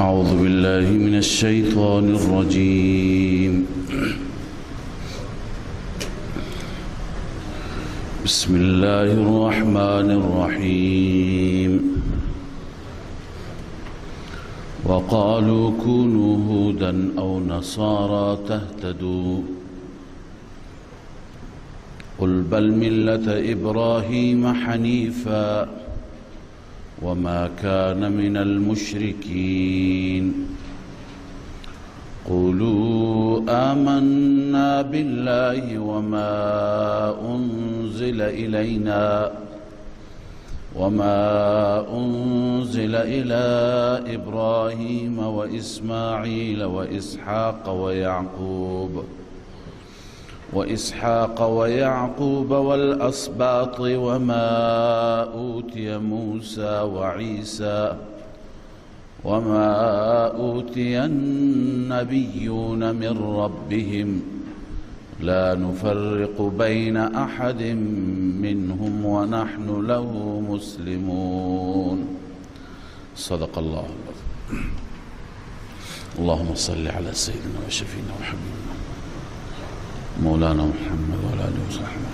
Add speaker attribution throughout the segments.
Speaker 1: أعوذ بالله من الشيطان الرجيم. بسم الله الرحمن الرحيم. وقالوا كونوا هودا أو نصارى تهتدوا قل بل ملة إبراهيم حنيفا وما كان من المشركين قولوا آمنا بالله وما أنزل إلى إبراهيم وإسماعيل وإسحاق ويعقوب والأسباط وما أوتي موسى وعيسى وما أوتي النبيون من ربهم لا نفرق بين أحد منهم ونحن له مسلمون. صدق الله العظيم. اللهم صل على سيدنا وشفينا وحبيبنا مولانا محمد وعلى آله وصحبه.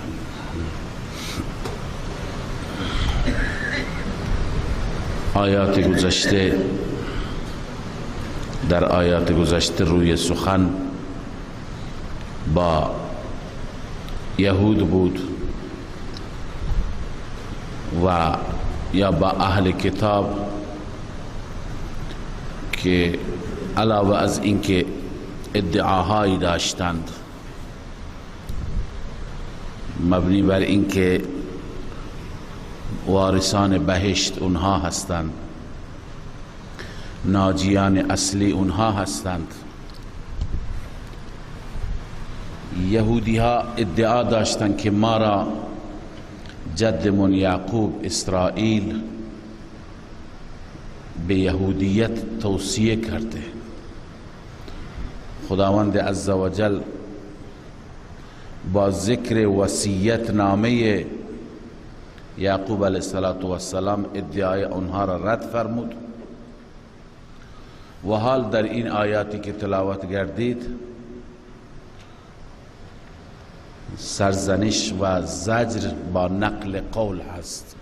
Speaker 1: در آیات گذشته روی سخن با یهود بود و یا با اهل کتاب که علاوه از اینکه ادعاهایی داشتند مبنی بر اینکه وارثان بهشت اونها هستند، ناجیان اصلی اونها هستند، یهودی ها ادعا داشتند که ما را جدمون یعقوب اسرائیل به یهودیت توصیه کرده. خداوند عزوجل با ذکر وصیت نامه یعقوب علیه السلام ادعای آنها را رد فرمود و حال در این آیاتی که تلاوت گردید سرزنش و زجر با نقل قول هست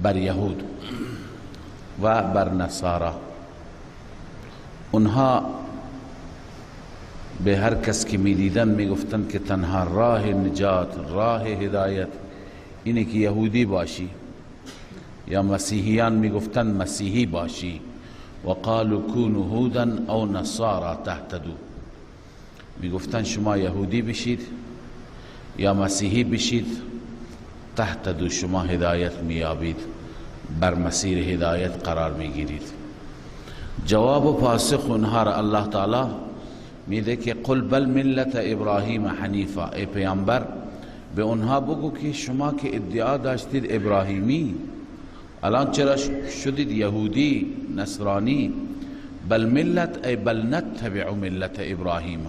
Speaker 1: بر یهود و بر نصارا. اونها به هر کس که میدیدن میگفتن که تنها راه نجات، راه هدایت اینه که یهودی باشی، یا مسیحیان میگفتن مسیحی باشی. و قالوا كونوا هودا او نصارى تهتدوا، میگفتن شما یهودی بشید یا مسیحی بشید تهتدوا، شما هدایت میابید، بر مسیر هدایت قرار میگیرید. جواب و پاسخ اونها را الله تعالی میده که قل بل ملت ابراهیم حنیفا، ای پیامبر به اونها بگو که شما که ادعا داشتید ابراهیمی، الان چرا شدید یهودی نصرانی؟ بل ملت ای بل نتبع ملت ابراهیم،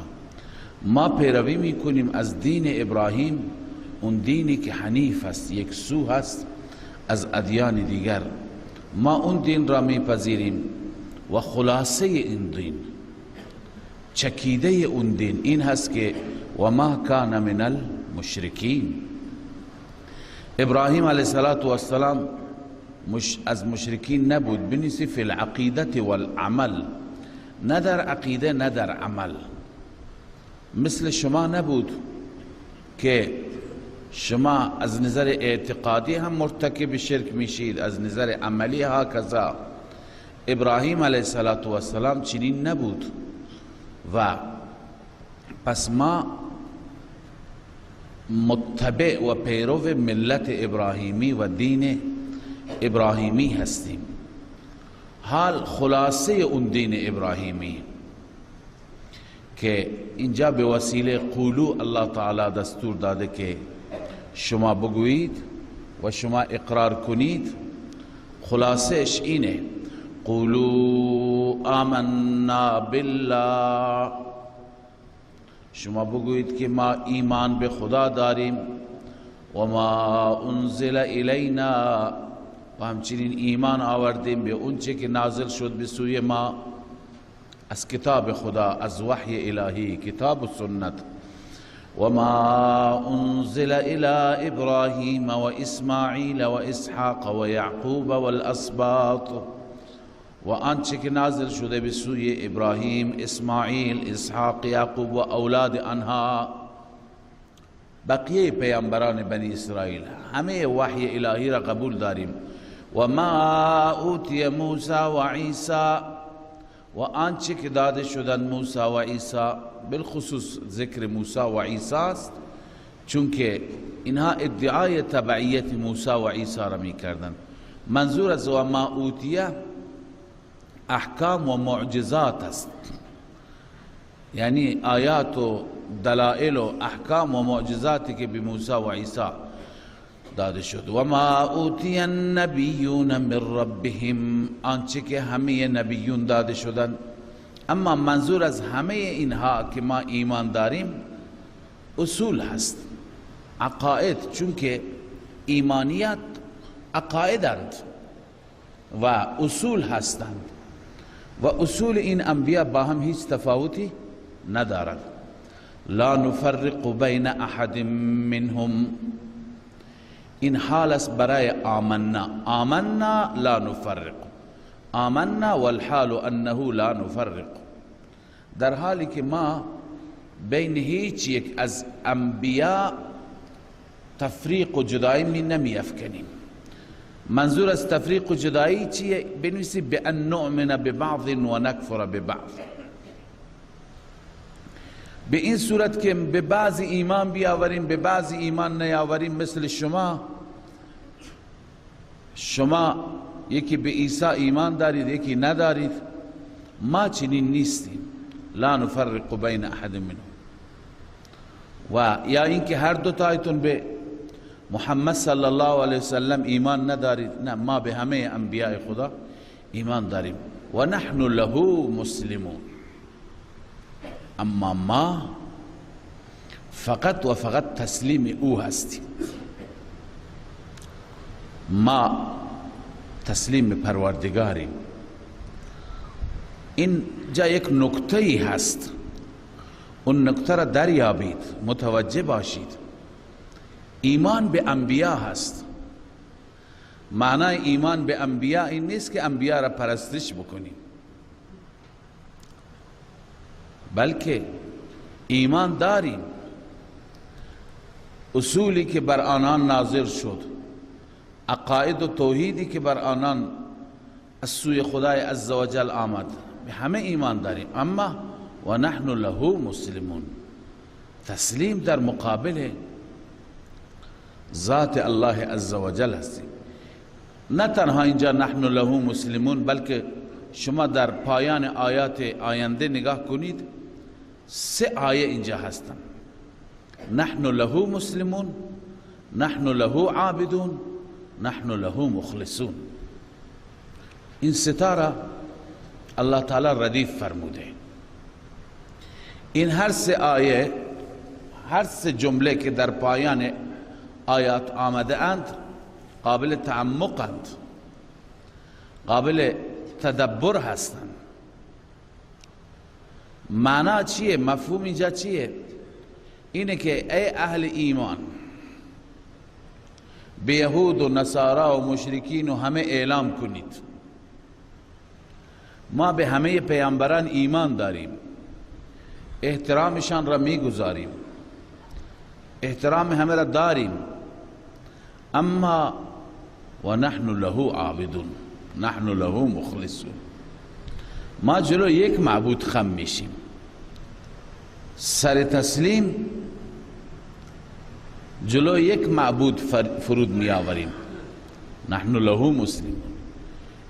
Speaker 1: ما پیروی میکنیم از دین ابراهیم، اون دینی که حنیف است، یک سو هست از ادیان دیگر. ما اون دین را میپذیریم و خلاصه این دین، چکیده اون دین این هست که و ما کان من المشرکین. ابراهیم علیه السلام از مشرکین نبود، بنیسی فی العقیدة والعمل، نه در عقیده نه در عمل. مثل شما نبود که شما از نظر اعتقادی هم مرتکب شرک میشید، از نظر عملی ها کذا. ابراهیم علیه السلام چنین نبود و پس ما متبع و پیرو ملت ابراهیمی و دین ابراهیمی هستیم. حال خلاصه اون دین ابراهیمی که اینجا به وسیله قولو الله تعالی دستور داده که شما بگویید و شما اقرار کنید، خلاصش اینه قولوا آمنا بالله، شما بگویید که ما ایمان به خدا داریم و ما انزل الینا، و همچنین ایمان آوردیم به اونچه که نازل شد به سوی ما از کتاب خدا، از وحی الهی، کتاب و سنت. وما انزل الى ابراهیم و اسماعیل و اسحاق و یعقوب و الاسباط، و آنچه که نازل شده به سوی ابراهیم، اسماعیل، اسحاق، یعقوب و اولاد آنها، بقیه پیامبران بنی اسرائیل، همه وحی الهی را قبول داریم. و ما اوتی موسی و عیسی، و آنچه که داده شدن موسی و عیسی، بالخصوص ذکر موسی و عیسی است چون که اینها ادعای تبعیت موسی و عیسی را می کردن. منظور از و ما اوتیه احکام و معجزات است، یعنی آیات و دلائل و احکام و معجزاتی که به موسی و عیسی داده شد. و ما اوتی النبیون من ربهم، آنچه که همه نبیون داده شدند. اما منظور از همه اینها که ما ایمان داریم اصول هست، عقاید، چون که ایمانیت عقایدند و اصول هستند و اصول این انبیاء با هم هیچ تفاوتی ندارند. لا نفرق بین احد منهم، این حال است برای آمنا. آمنا لا نفرق، آمنا والحال انه لا نفرق، در حالی که ما بین هیچ یک از انبیاء تفریق و جدایی می نمی افکنیم. منظور از تفریق و جدایی چیه؟ بنویسی بأن نؤمن ببعض و نکفر ببعض، به این صورت که به بعضی ایمان بیاوریم به بعضی ایمان نیاوریم. مثل شما یکی به عیسی ایمان دارید یکی ندارید، ما چنین نیستیم. لا نفرق بین احد منهم. و یا اینکه هر دو تایتون به محمد صلی الله علیه وسلم ایمان ندارید، نه، ما به همه انبیاء خدا ایمان داریم. و نحن له مسلمون، اما ما فقط و فقط تسلیم او هستیم. ما تسلیم پروردگاریم. این جا یک نکته‌ای هست، اون نکته را دریابید، متوجه باشید. ایمان به انبیا هست. معنای ایمان به انبیا این نیست که انبیا را پرستش بکنیم، بلکه ایمان داریم اصولی که بر آنان نازل شد، عقاید و توحیدی که بر آنان از سوی خدای عزوجل آمد، به همه ایمان داریم. اما و نحن له مسلمون، تسلیم در مقابل ذات الله عزوجل هستیم. نه تنها اینجا نحن له مسلمون، بلکه شما در پایان آیات آینده نگاه کنید، 3 آیه اینجا هستن: نحن له مسلمون، نحن له عابدون، نحن له مخلصون. این ستاره الله تعالی ردیف فرموده. این هر 3 آیه، هر 3 جمله که در پایان آیات آمده اند قابل تعمقند، قابل تدبر هستند. معنا چیه؟ مفهوم اینجا چیه؟ اینه که ای اهل ایمان، به یهود و نصارا و مشرکین و همه اعلام کنید ما به همه پیامبران ایمان داریم، احترامشان را میگذاریم، احترام همه را داریم، اما و نحن له عابدون، نحن له مخلصون. ما جلو یک معبود خم میشیم، سر تسلیم جلو یک معبود فرود می آوریم. نحن له مسلمون،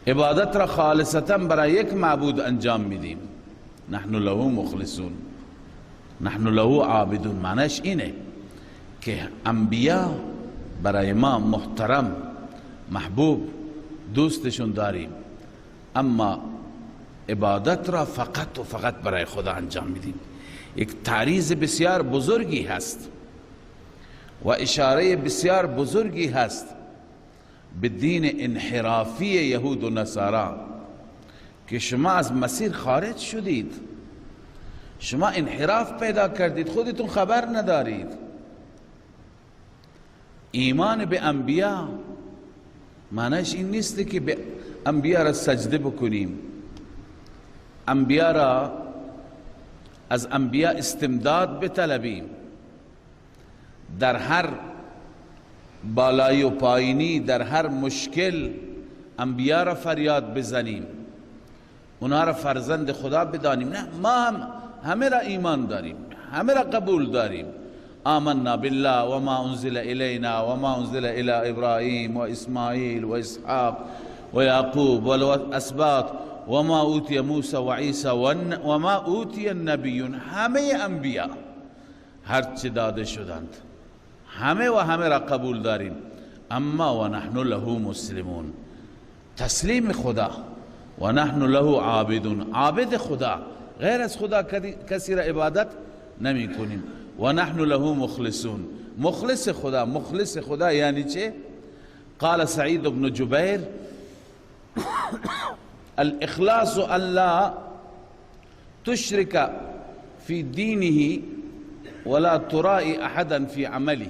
Speaker 1: عبادت را خالصتا برای یک معبود انجام میدیم. نحن له مخلصون، نحن له عابدون. معنیش اینه که انبیا برای ما محترم، محبوب، دوستشون داریم، اما عبادت را فقط و فقط برای خدا انجام میدیم. یک تعریض بسیار بزرگی هست و اشاره بسیار بزرگی هست به دین انحرافی یهود و نصارا که شما از مسیر خارج شدید، شما انحراف پیدا کردید، خودتون خبر ندارید. ایمان به انبیا معنیش این نیست که به انبیا را سجده بکنیم، انبیا را از انبیا استمداد بطلبیم، در هر بالای و پایینی، در هر مشکل انبیا را فریاد بزنیم، اونا را فرزند خدا بدانیم. نه، ما هم همه را ایمان داریم، همه را قبول داریم. آمنا بالله و ما انزل الینا و ما انزل الی ابراهیم و اسماعیل و اسحاق و یعقوب و الاسباط و ما اوتی موسی و عیسی و ما اوتی النبیون. همه انبیا هر چه داده شدند همه و همه را قبول داریم. اما و نحن له مسلمون، تسلیم خدا، و نحن له عابدون، عابد خدا، غیر از خدا کسی را عبادت نمی کنیم. و نحن له مخلصون، مخلص خدا. مخلص خدا یعنی چه؟ قال سعید بن جبیر الاخلاص ان لا تشرك في دينه ولا ترائي احدا في عمله.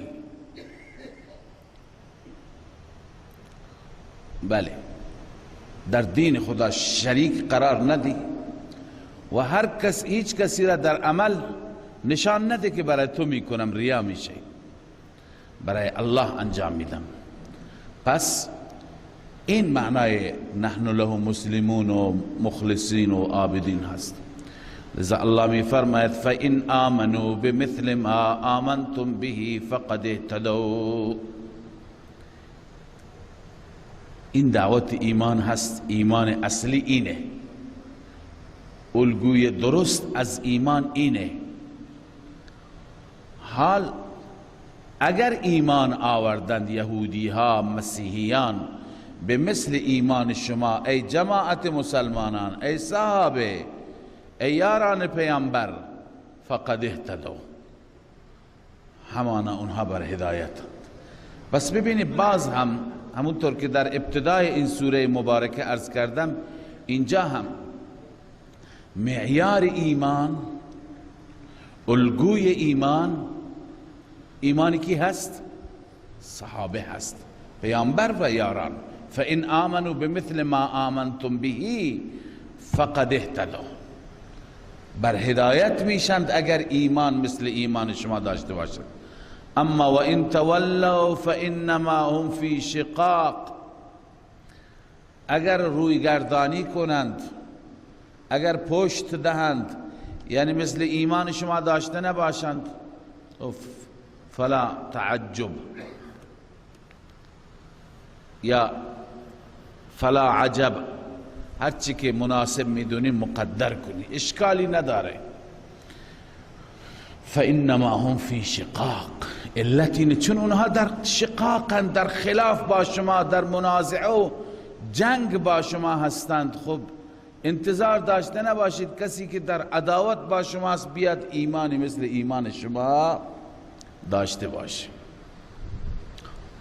Speaker 1: بله، در دین خدا شریک قرار ندی و هیچ کسی را در عمل نشان نده که برای تو میکنم، ریا میشه، برای الله انجام میدم. پس این معنای نحن له مسلمون و مخلصین و عابدین هست. لذا الله می فرماید فإن آمنوا بمثل ما آمنتم به فقد اهتدوا. این دعوت ایمان هست. ایمان اصلی اینه، الگوی درست از ایمان اینه. حال اگر ایمان آوردند یهودی ها، مسیحیان به مثل ایمان شما ای جماعت مسلمانان، ای صحابه، ای یاران پیامبر، فقد اهتدوا، همانا اونها بر هدایت. بس ببینید باز هم همونطور که در ابتدای این سوره مبارکه عرض کردم، اینجا هم معیار ایمان، الگوی ایمان، ایمانی کی هست؟ صحابه هست، پیامبر و یاران. فإن آمنوا بمثل ما آمنتم به فقد اهتدوا، بر هدایت میشند اگر ایمان مثل ایمان شما داشته باشند. اما و ان تولوا فانما هم فی شقاق، اگر روی گردانی کنند، اگر پشت دهند، یعنی مثل ایمان شما داشته نباشند، فلا تعجب یا فلا عجب، هرچی که مناسب میدونی مقدر کنی، اشکالی نداره. فانما هم فی شقاق، علتی چون اونها در شقاقن، در خلاف با شما، در منازعه و جنگ با شما هستند. خب انتظار داشته نباشید کسی که در عداوت با شما است بیاد ایمانی مثل ایمان شما داشته باشه.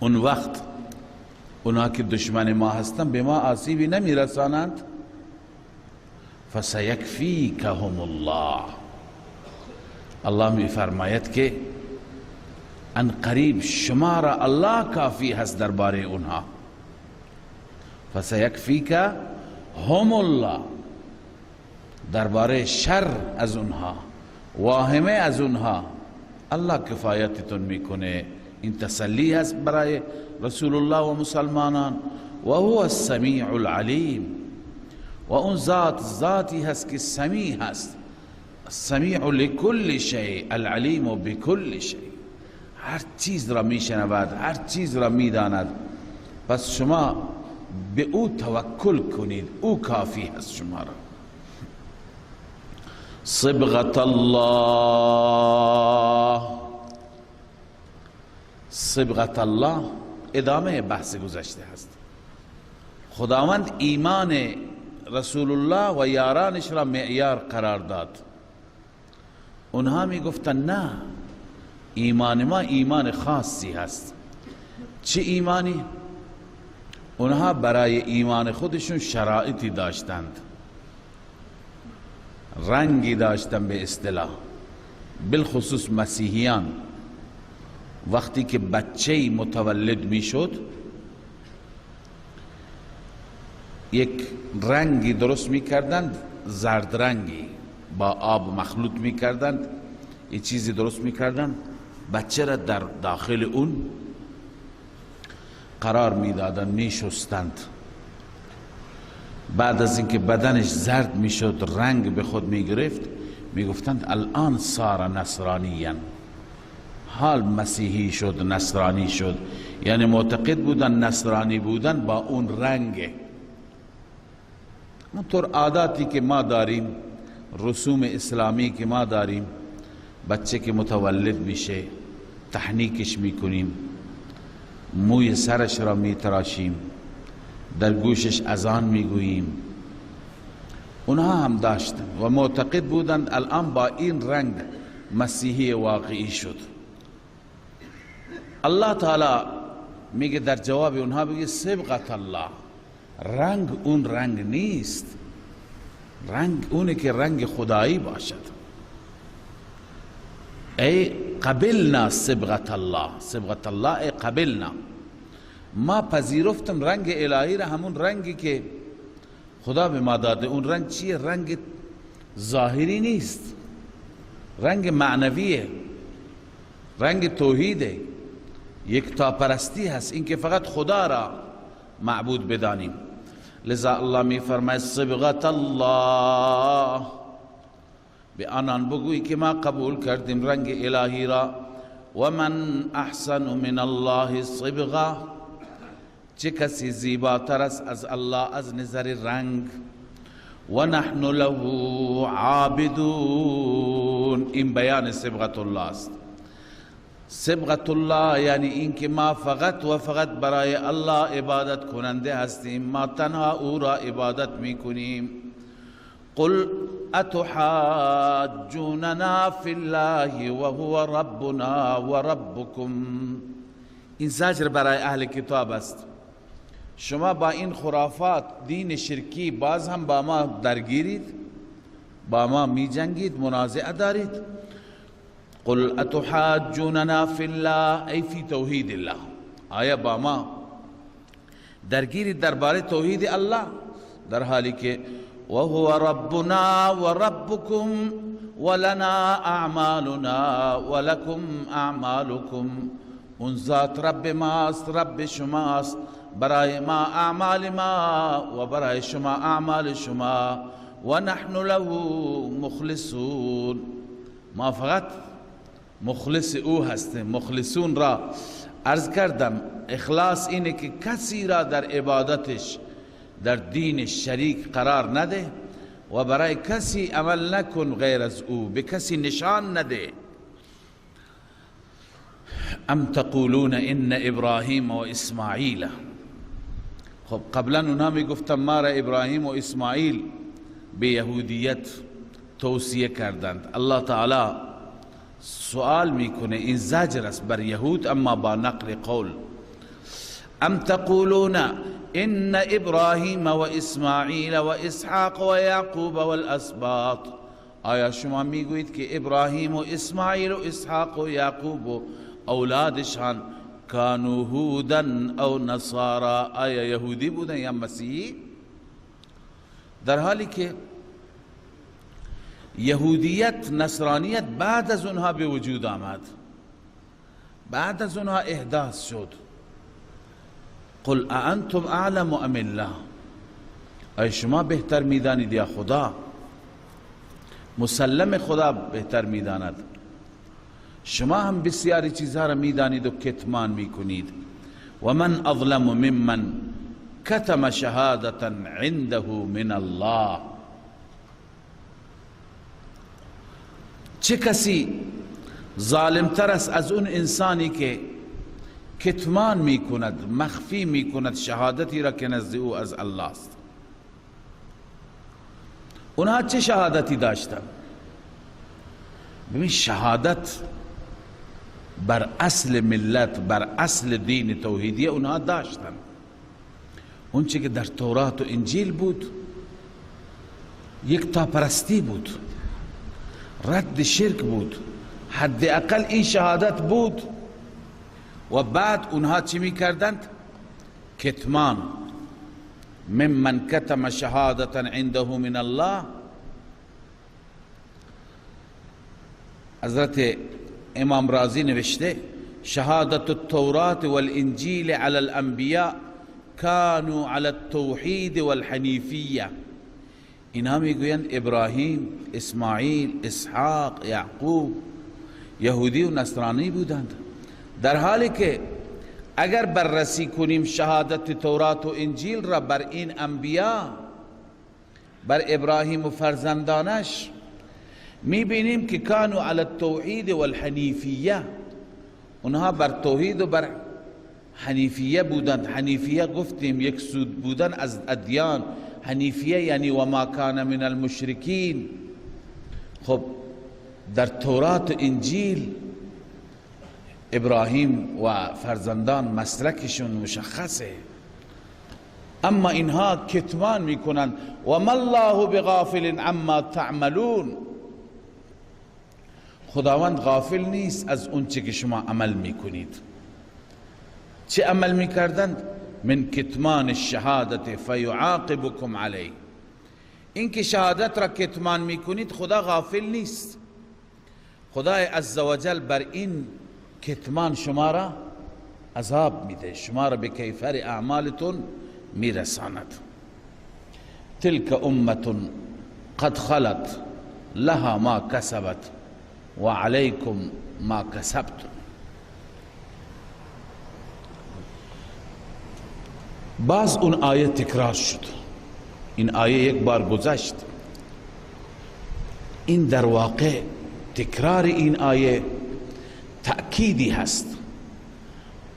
Speaker 1: اون وقت اونها که دشمن ما هستند به ما آسیبی نمی رسانند. فسیکفیکهم الله، الله می فرماید که ان قریب شما را الله کافی هست درباره اونها. فسیکفیکهم الله، درباره شر از اونها، واهمه از اونها الله کفایتتون میکنه. این تسلی هست برای رسول الله و مسلمانان. و هو السمیع العلیم، و اون ذاتی هست که سمیع هست، السمیع لكل شیء العلیم بكل شیء، هر چیز را میشنود، هر چیز را میداند. پس شما به او توکل کنید، او کافی هست شما را. صبغة الله، صبغة الله ادامه بحث گذشته هست. خداوند ایمان رسول الله و یارانش را معیار قرار داد. اونها می گفتن نه، ایمان ما ایمان خاصی هست. چه ایمانی؟ اونها برای ایمان خودشون شرایطی داشتند. رنگی داشتن به اصطلاح، بالخصوص مسیحیان. وقتی که بچه‌ای متولد میشد یک رنگی درست میکردند، زرد رنگی با آب مخلوط میکردند، یک چیزی درست میکردند، بچه را در داخل اون قرار میدادند، میشستند. بعد از اینکه بدنش زرد میشد، رنگ به خود میگرفت، میگفتند الان صار نصرانیاً، حال مسیحی شد، نصرانی شد. یعنی معتقد بودن نصرانی بودن با اون رنگه. اونطور عاداتی که ما داریم، رسوم اسلامی که ما داریم، بچه که متولد میشه تحنیکش میکنیم، موی سرش را میتراشیم، در گوشش اذان میگوییم، اونها هم داشتن و معتقد بودند الان با این رنگ مسیحی واقعی شد. الله تعالی میگه در جواب اونها، بگه صبغت الله، رنگ اون رنگ نیست، رنگ اونه که رنگ خدایی باشد. ای قبلنا صبغت الله، صبغت الله ای قبلنا، ما پذیرفتم رنگ الهی را، همون رنگی که خدا به ما داده. اون رنگ چیه؟ رنگ ظاهری نیست، رنگ معنویه، رنگ توحیده، یکتاپرستی هست، این که فقط خدا را معبود بدانیم. لذا الله می فرماید صبغت الله، به آنان بگوی که ما قبول کردیم رنگ الهی را. و من احسن من الله صبغه، چه کسی زیباتر است از الله از نظر رنگ. و نحن له عابدون، این بیان صبغت الله است. صبغت الله یعنی این که ما فقط و فقط برای الله عبادت کننده هستیم، ما تنها او را عبادت میکنیم. قل اتحاجوننا فی الله و هو ربنا و ربکم، این زجر برای اهل کتاب است. شما با این خرافات دین شرکی باز هم با ما درگیرید، با ما می جنگید، منازعه دارید. قل اتحاجوننا فی الله ای فی توحید الله، آیا با ما درگیرید درباره توحید الله، در حالی که و هو ربنا و ربکم ولنا اعمالنا ولکم اعمالکم، اون ذات رب ماست، رب شماست، برای ما اعمال ما و برای شما اعمال شما. و نحن له مخلصون، ما فقط مخلص او هستیم. مخلصون را عرض کردم، اخلاص اینه که کسی را در عبادتش در دینش شریک قرار نده و برای کسی عمل نکن غیر از او، به کسی نشان نده. ام تقولون ان ابراهیم و اسماعیل، خب قبلا اونها می گفتن ما را ابراهیم و اسماعیل به یهودیت توصیه کردند. الله تعالی سوال میکنه، این زجر است بر یهود اما با نقل قول. ام تقولون ان ابراهیم و اسماعیل و اسحاق و یعقوب و الاسباط، آیا شما میگویید که ابراهیم و اسماعیل و اسحاق و یعقوب و اولادشان کانو هودن او نصارا، آیا یهودی بودن یا مسیحی؟ در حالی که یهودیت، نصرانیت بعد از اونها به وجود آمد، بعد از اونها احداث شد. قل اانتم اعلم ام الله، ای شما بهتر میدانید یا خدا؟ مسلم خدا بهتر میداند. شما هم بسیاری چیزها را میدانید و کتمان میکنید. و من اظلم ممن کتم شهادتا عنده من الله، چه کسی ظالمتر است از اون انسانی که کتمان میکند، مخفی میکند شهادتی را که نزد او از الله است. اونها چه شهادتی داشتن؟ ببین، شهادت بر اصل ملت، بر اصل دین توحیدی اونها داشتن. اون چه که در تورات و انجیل بود یک پرستی بود، رد شرک بود، حداقل این شهادت بود. و بعد اونها چی میکردند؟ کتمان. ممن کتم شهادتا عنده من الله. حضرت امام رازی نوشته شهادت التورات والانجیل على الانبیاء كانوا على التوحید والحنیفیه. اینها میگویند ابراهیم، اسماعیل، اسحاق، یعقوب یهودی و نصرانی بودند، در حالی که اگر بررسی کنیم شهادت تورات و انجیل را بر این انبیا، بر ابراهیم و فرزندانش، میبینیم که کانوا علی التوحید والحنیفیه، اونها بر توحید و بر حنیفیه بودند. حنیفیه گفتیم یک سود بودن از ادیان، حنیفیه یعنی و ما کان من المشرکین. خب در تورات و انجیل ابراهیم و فرزندان مسلکشون مشخصه، اما اینها کتمان میکنند. و ما الله بغافل عما تعملون. خداوند غافل نیست از اون چه که شما عمل میکنید. چه عمل میکردند؟ من کتمان الشهادت فیعاقبکم علیه. این که شهادت را کتمان میکنید خدا غافل نیست. خدای عزوجل بر این کتمان شما را عذاب میده، شما را به کیفر اعمالتون میرساند. تلک امت قد خلت لها ما کسبت و علیکم ما کسبتم. باز اون آیه تکرار شد. این آیه یک بار گذشت. این در واقع تکرار این آیه تأکیدی هست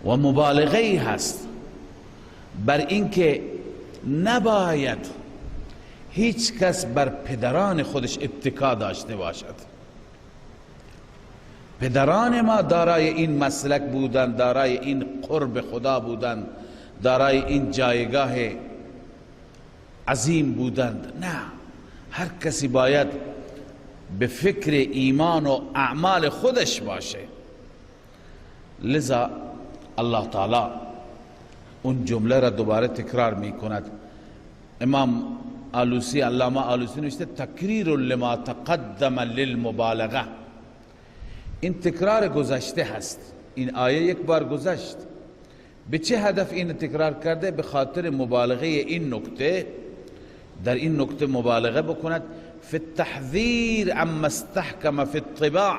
Speaker 1: و مبالغه‌ای هست بر اینکه نباید هیچ کس بر پدران خودش اتکا داشته باشد. پدران ما دارای این مسلک بودند، دارای این قرب خدا بودند، دارای این جایگاه عظیم بودند. نه، هر کسی باید به فکر ایمان و اعمال خودش باشه. لذا الله تعالی اون جمله را دوباره تکرار می کند. امام آلوسی، علامه آلوسی نوشته تکریر لما تقدم للمبالغه. این تکرار گذشته هست. این آیه یک بار گذشت. به چه هدف این تکرار کرده؟ به خاطر مبالغه این نکته. در این نکته مبالغه بکند فی التحذیر عما استحکم فی الطباع،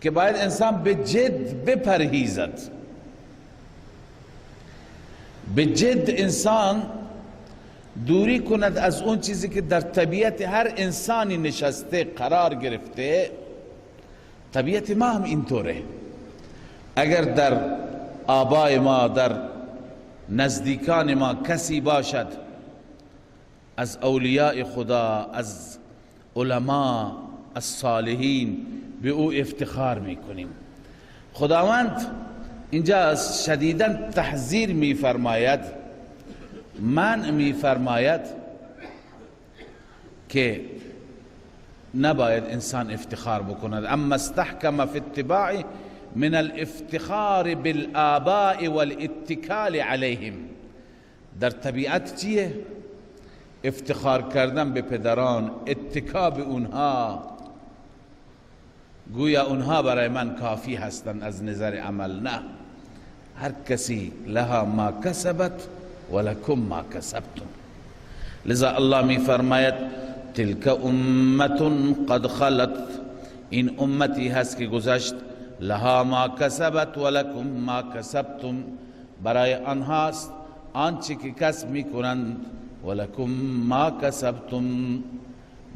Speaker 1: که باید انسان به جد بپرهیزد. به جد انسان دوری کند از اون چیزی که در طبیعت هر انسانی نشسته قرار گرفته. طبیعت ما هم اینطوره. اگر در آبای ما، در نزدیکان ما کسی باشد از اولیاء خدا، از علما، از صالحین، به او افتخار میکنیم. خداوند اینجا شدیداً تحذیر میفرماید، منع میفرماید که نباید انسان افتخار بکند. اما استحکم فی اتباع من الافتخار بالآباء والاتکال علیهم. در طبیعت چیه؟ افتخار کردن به پدران، اتکا به اونها، گویا اونها برای من کافی هستند از نظر عمل. نه، هر کسی لها ما کسبت ولکم ما کسبتم. لذا الله می فرماید تلک امت قد خلت، این امتی هست که گذشت، لها ما کسبت ولکم ما کسبتم، برای آنهاست آنچه که کسب می کنند، ولکم ما کسبتم،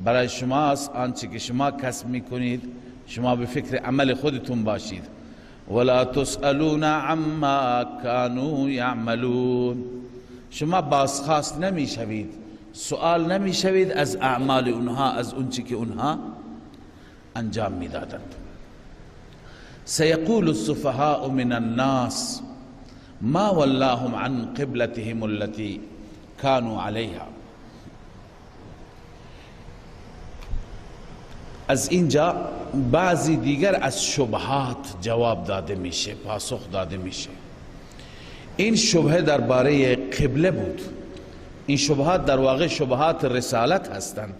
Speaker 1: برای شماست آنچه که شما کسب می کنید. شما به فکر عمل خودتون باشید. ولا تسألون عما كانوا يعملون. شما بازخواست نمی شوید، سؤال نمی شوید از اعمال اونها، از اونچه که اونها انجام می دادند. سيقول السفهاء من الناس ما ولاهم عن قبلتهم التي كانوا عليها. از اینجا بعضی دیگر از شبهات جواب داده میشه، پاسخ داده میشه. این شبهه درباره قبله بود. این شبهات در واقع شبهات رسالت هستند،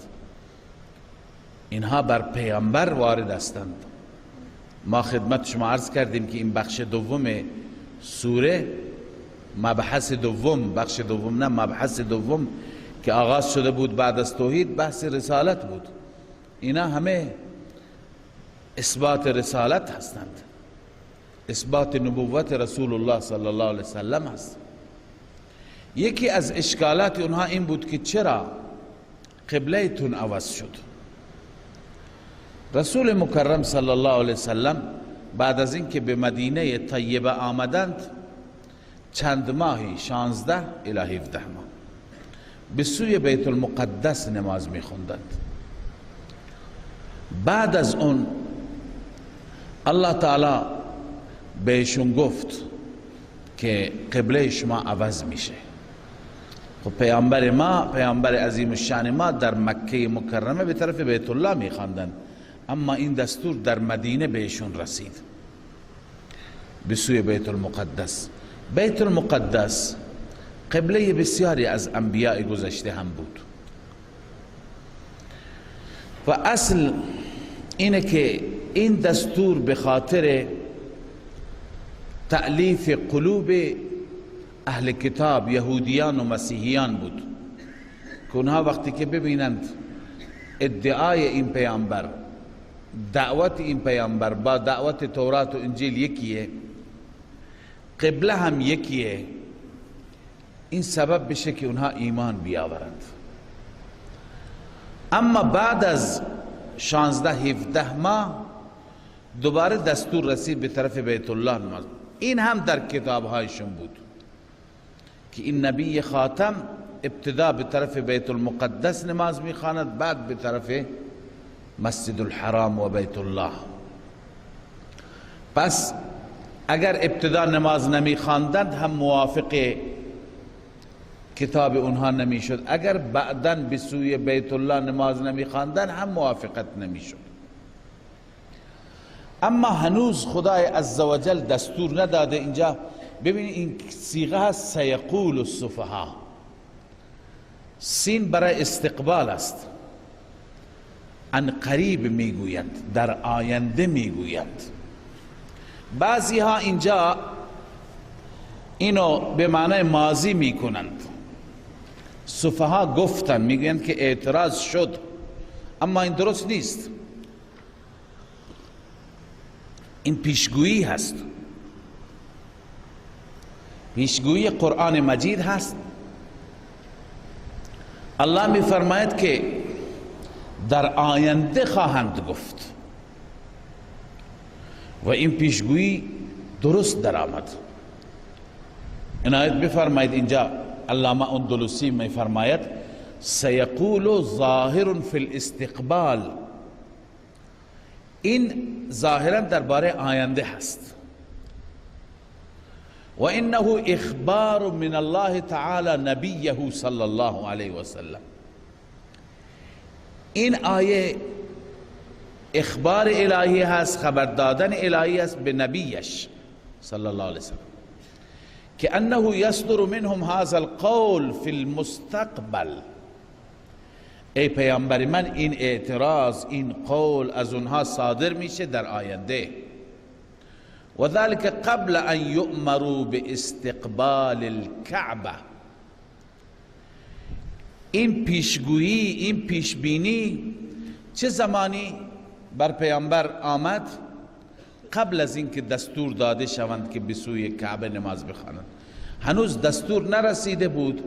Speaker 1: اینها بر پیامبر وارد هستند. ما خدمت شما عرض کردیم که این بخش دوم سوره، مبحث دوم، بخش دوم نه، مبحث دوم که آغاز شده بود بعد از توحید، بحث رسالت بود. اینا همه اثبات رسالت هستند، اثبات نبوت رسول الله صلی الله علیه وسلم هست. یکی از اشکالات اونها این بود که چرا قبله تون عوض شد. رسول مکرم صلی الله علیه وسلم بعد از اینکه به مدینه طیبه آمدند چند ماهی، 16 الی 17 ماه به سوی بیت المقدس نماز می خوندند. بعد از اون الله تعالی بهشون گفت که قبله شما عوض میشه. خب پیامبر ما، پیامبر عظیم الشان ما در مکه مکرمه به طرف بیت الله می خواندند، اما این دستور در مدینه بهشون رسید به سوی بیت المقدس. بیت المقدس قبله بسیاری از انبیاء گذشته هم بود و اصل اینه که این دستور به خاطر تألیف قلوب اهل کتاب، یهودیان و مسیحیان بود که اونها وقتی که ببینند ادعای این پیامبر، دعوت این پیامبر با دعوت تورات و انجیل یکیه، قبله هم یکیه، این سبب بشه که اونها ایمان بیاورند. اما بعد از 16-17 ماه دوباره دستور رسید به طرف بیت الله نماز. این هم در کتابهایشون بود که این نبی خاتم ابتدا به طرف بیت المقدس نماز میخواند، بعد به طرف مسجد الحرام و بیت الله. پس اگر ابتدا نماز نمیخواندند هم موافق کتاب اونها نمیشد، اگر بعداً به سوی بیت الله نماز نمیخواندند هم موافقت نمیشد. اما هنوز خدای عزوجل دستور نداده. اینجا ببینید این صیغه هست سیقول السفها، سین برای استقبال است، ان قریب میگویند، در آینده میگویند. بعضی ها اینجا اینو به معنی ماضی میکنند، سفها گفتن، میگویند که اعتراض شد، اما این درست نیست. این پیشگویی هست، پیشگویی قرآن مجید هست. الله می فرماید که در آینده خواهند گفت و این پیشگویی درست در آمد. عنایت بفرمایید اینجا علامه اندلسی می فرماید سیقول ظاهر فی الاستقبال، این ظاهرا درباره آینده هست. و انه اخبار من الله تعالی نبیه صلی الله علیه و سلم، این آیه اخبار الهی هست، خبر دادن الهی است به نبیش صلی الله علیه و سلم که انه یصدر منهم هذا القول فی المستقبل، ای پیامبر من این اعتراض، این قول از اونها صادر میشه در آینده. و ذلك قبل ان یؤمروا باستقبال الكعبه، این پیشگویی، این پیشبینی چه زمانی بر پیامبر آمد؟ قبل از اینکه دستور داده شوند که به سوی کعبه نماز بخوانند. هنوز دستور نرسیده بود،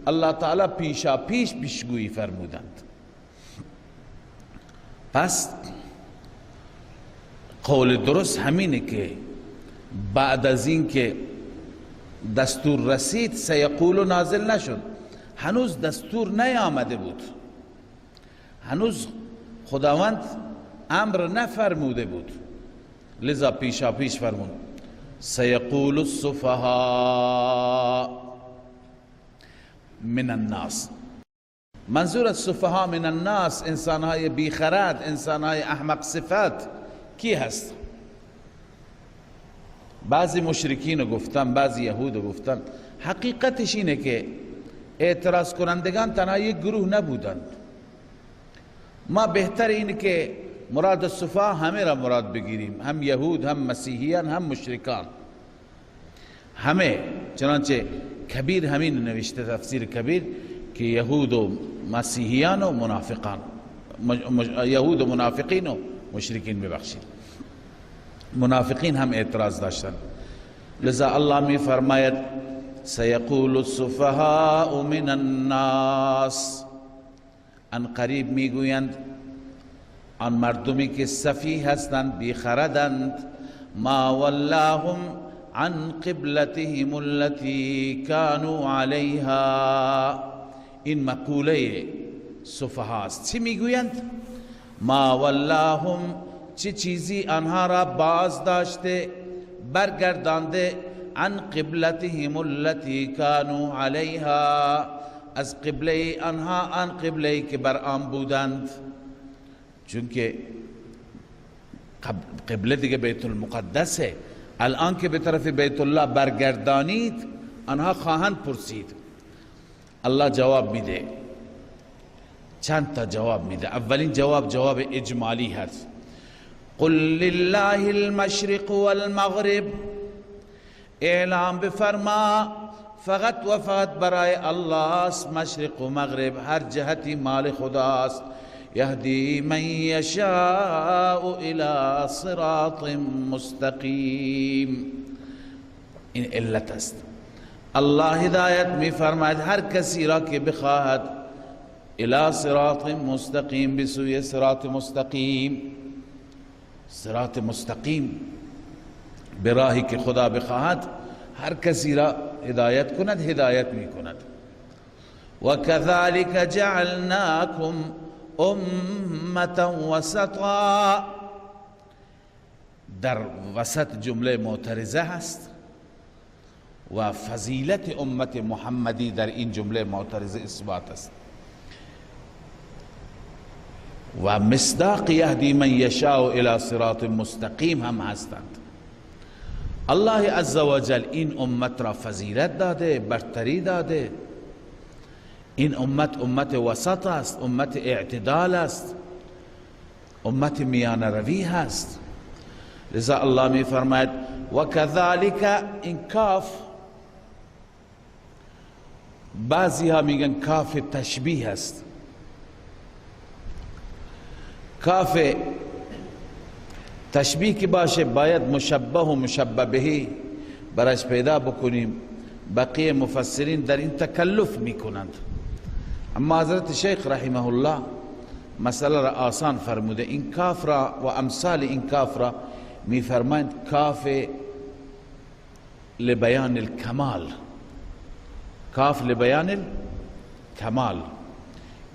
Speaker 1: الله تعالی پیشا پیش پیشگویی فرمودند. پس قول درست همینه که بعد از اینکه دستور رسید سیقول نازل نشد، هنوز دستور نیامده بود، هنوز خداوند امر نفرموده بود، لذا پیشا پیش فرمود سیقول السفهاء من الناس، منظور از سفها من الناس انسانهای بیخرد، انسانهای احمق صفت کی هست؟ بعضی مشرکین گفتن، بعضی یهود گفتن حقیقتش اینه که اعتراض کنندگان تنها یک گروه نبودند. ما بهتر اینه که مراد السفها همه را مراد بگیریم، هم یهود، هم مسیحیان، هم مشرکان، همه. چنانچه کبیر همین نوشته، تفسیر کبیر، که یهود و مسیحیان و منافقان، یهود و منافقین و مشرکین، ببخشید منافقین هم اعتراض داشتن. لذا الله می فرماید سیقول السفهاء من الناس، ان قریب میگویند آن مردمی که سفیه هستند، بیخردند، ما ولاهم عن قبلتهم التي كانوا عليها. این مقوله سفها است. چی میگویند؟ ما ولاهم، چه چیزی آنها را باز داشته، برگردانده، عن قبلتهم التي كانوا عليها، از قبله آنها، آن قبله که بر آن بودند. چون که قبله دیگه بیت المقدسه، الان که به طرف بیت الله برگردانید آنها خواهند پرسید. الله جواب میده، چند تا جواب میده. اولین جواب اجمالی هست. قل لله المشرق والمغرب، اعلام بفرما فقط و فقط برای الله است مشرق و مغرب، هر جهتی مال خداست. یهدی من یشاء الى صراط مستقیم. این علت است. الله هدایت می فرماید هر کسی را که بخواهد الى صراط مستقیم، بسوی صراط مستقیم. صراط مستقیم به راهی که خدا بخواهد هر کسی را هدایت کند، هدایت می کند. و كذلك جعلناكم امة وسطا، در وسط جمله معترضه هست و فضیلت امت محمدی در این جمله معترضه اثبات است. و مصداق یهدی من یشاء الی صراط مستقیم هم هستند. الله عزوجل این امت را فضیلت داده، برتری داده. این امت وسط است، امت اعتدال است، امت میانه روی هست. لذا الله می فرماید و کذالک، این کاف بعضی ها میگن کاف تشبیه است. کاف تشبیه که باشه باید مشبه و مشبه بهی برش پیدا بکنیم. بقیه مفسرین در این تکلف میکنند، اما حضرت شیخ رحمه الله مسئله را آسان فرموده. این کاف را و امثال این کاف را میفرمایند کاف لبیان الکمال، کاف لبیان الکمال.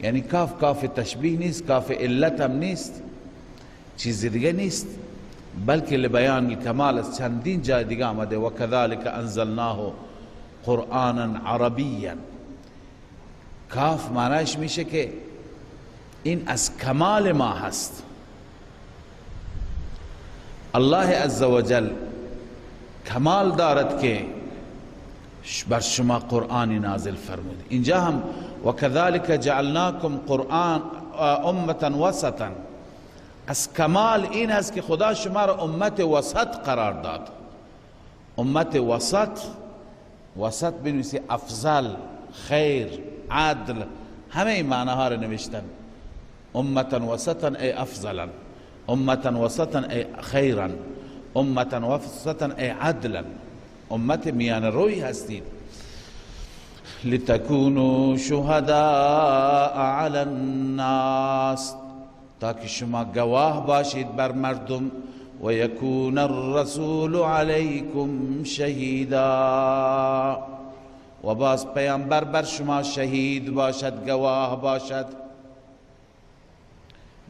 Speaker 1: یعنی کاف تشبیه نیست، کاف علت هم نیست، چیز دیگه نیست، بلکه لبیان الکمال است. چندین جای دیگه آمده و کذالک انزلناه قرآنا عربیا. کاف معنیش میشه که این از کمال ما هست. الله عزوجل کمال دارد که بر شما قرآنی نازل فرمود. اینجا هم و کذالک جعلناکم قرآن امة وسطا، از کمال این است که خدا شما را امت وسط قرار داد. امت وسط، وسط بنویسی افضل، خیر، عدل، همه این معناها را نوشتن. امة وسطا ای افضلا، امة وسطا ای خیرا، امة وسطا ای عدلا. امت میان روی هستید. لتكونوا شهداء علی الناس، تاکه شما گواه باشید بر مردم. و یکون الرسول علیکم شهیدا، و باز پیامبر بر شما شهید باشد، گواه باشد.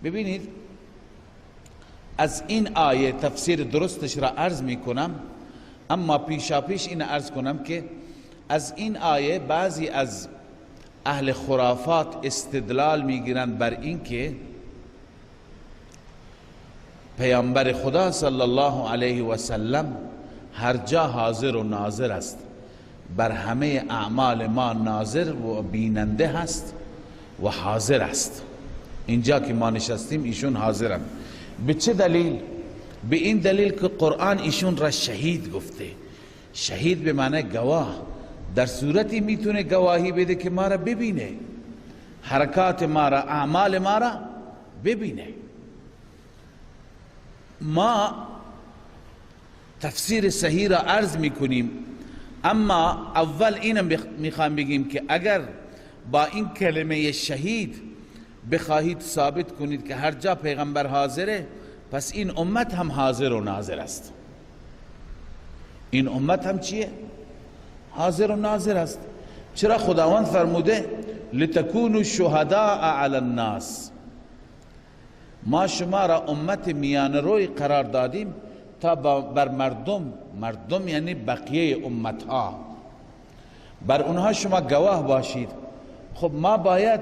Speaker 1: ببینید از این آیه تفسیر درستش را عرض می کنم، اما پیشا پیش این عرض کنم که از این آیه بعضی از اهل خرافات استدلال میگیرند بر این که پیامبر خدا صلی الله علیه و سلم هر جا حاضر و ناظر است، بر همه اعمال ما ناظر و بیننده هست و حاضر است. اینجا که ما نشستیم ایشون حاضرند. به چه دلیل؟ به این دلیل که قرآن ایشون را شهید گفته. شهید به معنی گواه، در صورتی میتونه گواهی بده که ما را ببینه، حرکات ما را، اعمال ما را ببینه. ما تفسیر صحیح را عرض میکنیم، اما اول اینم میخوام بگیم که اگر با این کلمه شهید بخواهید ثابت کنید که هر جا پیغمبر حاضره، پس این امت هم حاضر و ناظر است. این امت هم چیه؟ حاضر و ناظر است. چرا خداوند فرموده لتکونوا شهداء علی الناس، ما شما را امت میان روی قرار دادیم تا بر مردم یعنی بقیه امت ها، بر اونها شما گواه باشید. خب ما باید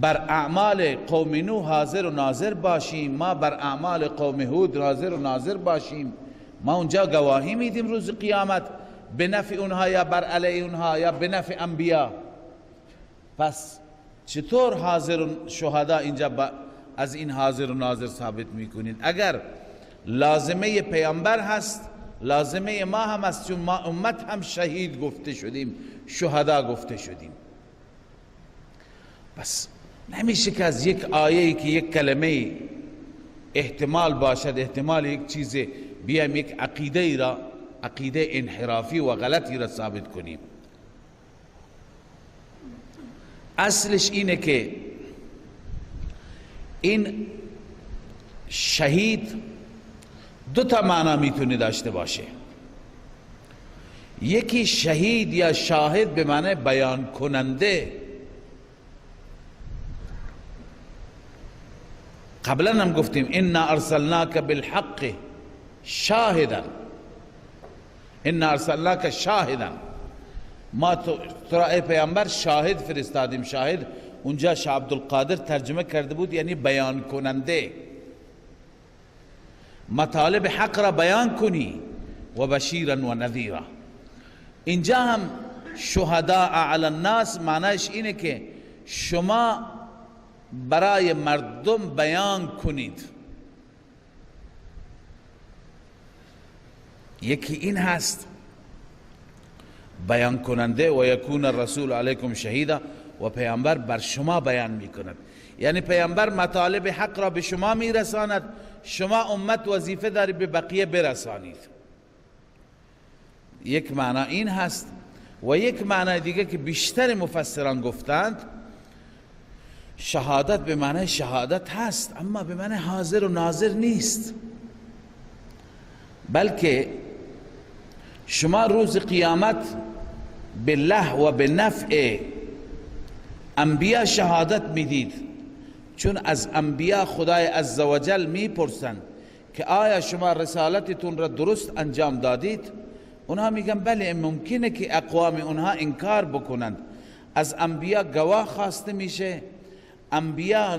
Speaker 1: بر اعمال قوم نوح حاضر و ناظر باشیم، ما بر اعمال قوم هود حاضر و ناظر باشیم، ما اونجا گواهی میدیم روز قیامت به نفع اونها یا بر علیه اونها یا به نفع انبیا. پس چطور حاضر و شهدا اینجا از این حاضر و ناظر ثابت میکنید؟ اگر لازمه پیامبر هست لازمه ما هم است، چون ما امت هم شهید گفته شدیم، شهدا گفته شدیم. پس نمیشه که از یک آیه‌ای که یک کلمه احتمال باشد، احتمال یک چیز، بیایم یک عقیده انحرافی و غلطی را ثابت کنیم. اصلش اینه که این شهید دو تا معنا میتونه داشته باشه. یکی شهید یا شاهد به معنی بیان کننده. قبلا هم گفتیم انا ارسلناک بالحق شاهدا، انا ارسلناک شاهدا، ما تو را ای پیامبر شاهد فرستادیم. شاهد اونجا شاه عبدالقادر ترجمه کرده بود یعنی بیان کننده، مطالب حق را بیان کنی، و بشیرا و نذیرا. اینجا هم شهداء علی الناس معنیش اینه که شما برای مردم بیان کنید. یکی این هست بیان کننده، و یکون الرسول علیکم شهیدا، و پیامبر بر شما بیان میکند، یعنی پیامبر مطالب حق را به شما میرساند، شما امت وظیفه داری به بقیه برسانید. یک معنی این هست. و یک معنی دیگه که بیشتر مفسران گفتند، شهادت به معنی شهادت هست، اما به معنی حاضر و ناظر نیست، بلکه شما روز قیامت به له و به نفع انبیا شهادت میدید، چون از انبیا خدای عزوجل میپرسند که آیا شما رسالتتون را درست انجام دادید؟ اونها میگن بله. ممکنه که اقوام اونها انکار بکنند. از انبیا گواه خواسته میشه. انبیا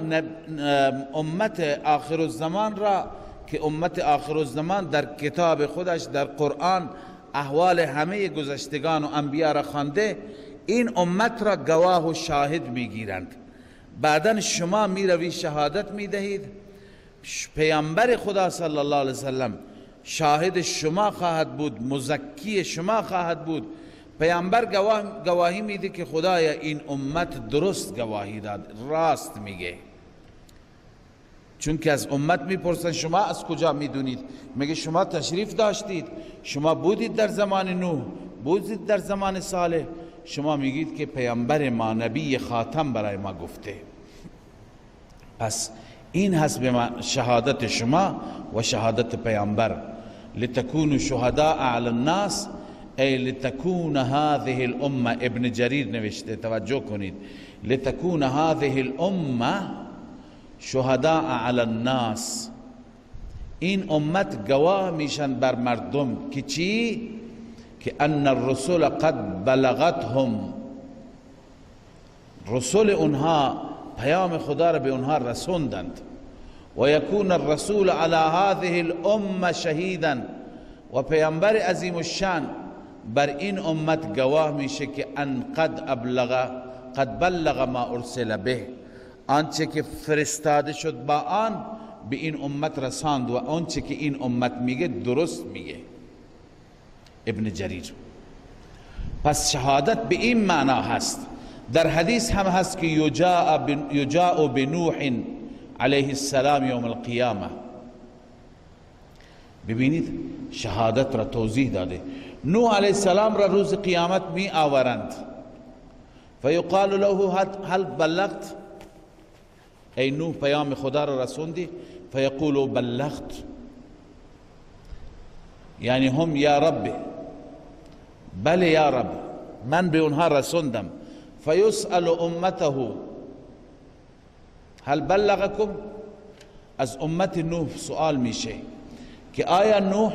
Speaker 1: امت آخر الزمان را، که امت آخر الزمان در کتاب خودش در قرآن احوال همه گذشتگان و انبیا را خوانده، این امت را گواه و شاهد میگیرند. بعدن شما میروی شهادت میدهید، پیامبر خدا صلی الله علیه وسلم شاهد شما خواهد بود، مزکی شما خواهد بود. پیامبر گواهی میده که خدایا این امت درست گواهی داد، راست میگه. چون که از امت میپرسن شما از کجا میدونید؟ میگه شما تشریف داشتید، شما بودید در زمان نوح، بودید در زمان صالح، شما میگید که پیامبر ما، نبی خاتم برای ما گفته. پس این هست به شهادت شما و شهادت پیامبر. لتکونوا شهداء علی الناس ای لتکون هذه الامه. ابن جریر نوشته، توجه کنید، لتکون هذه الامه شهداء علی الناس، این امت گواه میشن بر مردم که چی؟ که ان الرسول قد بلغتهم رسول اونها پیام خدا را به اونها رسوندند. و یکون الرسول علی هذه الامه شهیدا، و پیامبر عظیم الشان بر این امت گواه میشه که ان قد بلغ ما ارسل به، آنچه که فرستاده شد با آن به این امت رساند و آنچه که این امت میگه درست میگه. ابن جریر. پس شهادت به این معنا هست. در حدیث هم هست که یجاء بنوح علیه السلام یوم القیامه. ببینید شهادت را توضیح داده. نوح علیه السلام را روز قیامت می آورند، فیقال له هل بلغت؟ ای نوح پیام خدا را رسوندی؟ فیقول بلغت، یعنی هم یا رب، بله یا رب من به اونها رسوندم. فیسأل امته هل بلغکم؟ از امت نوح سؤال میشه که آیا نوح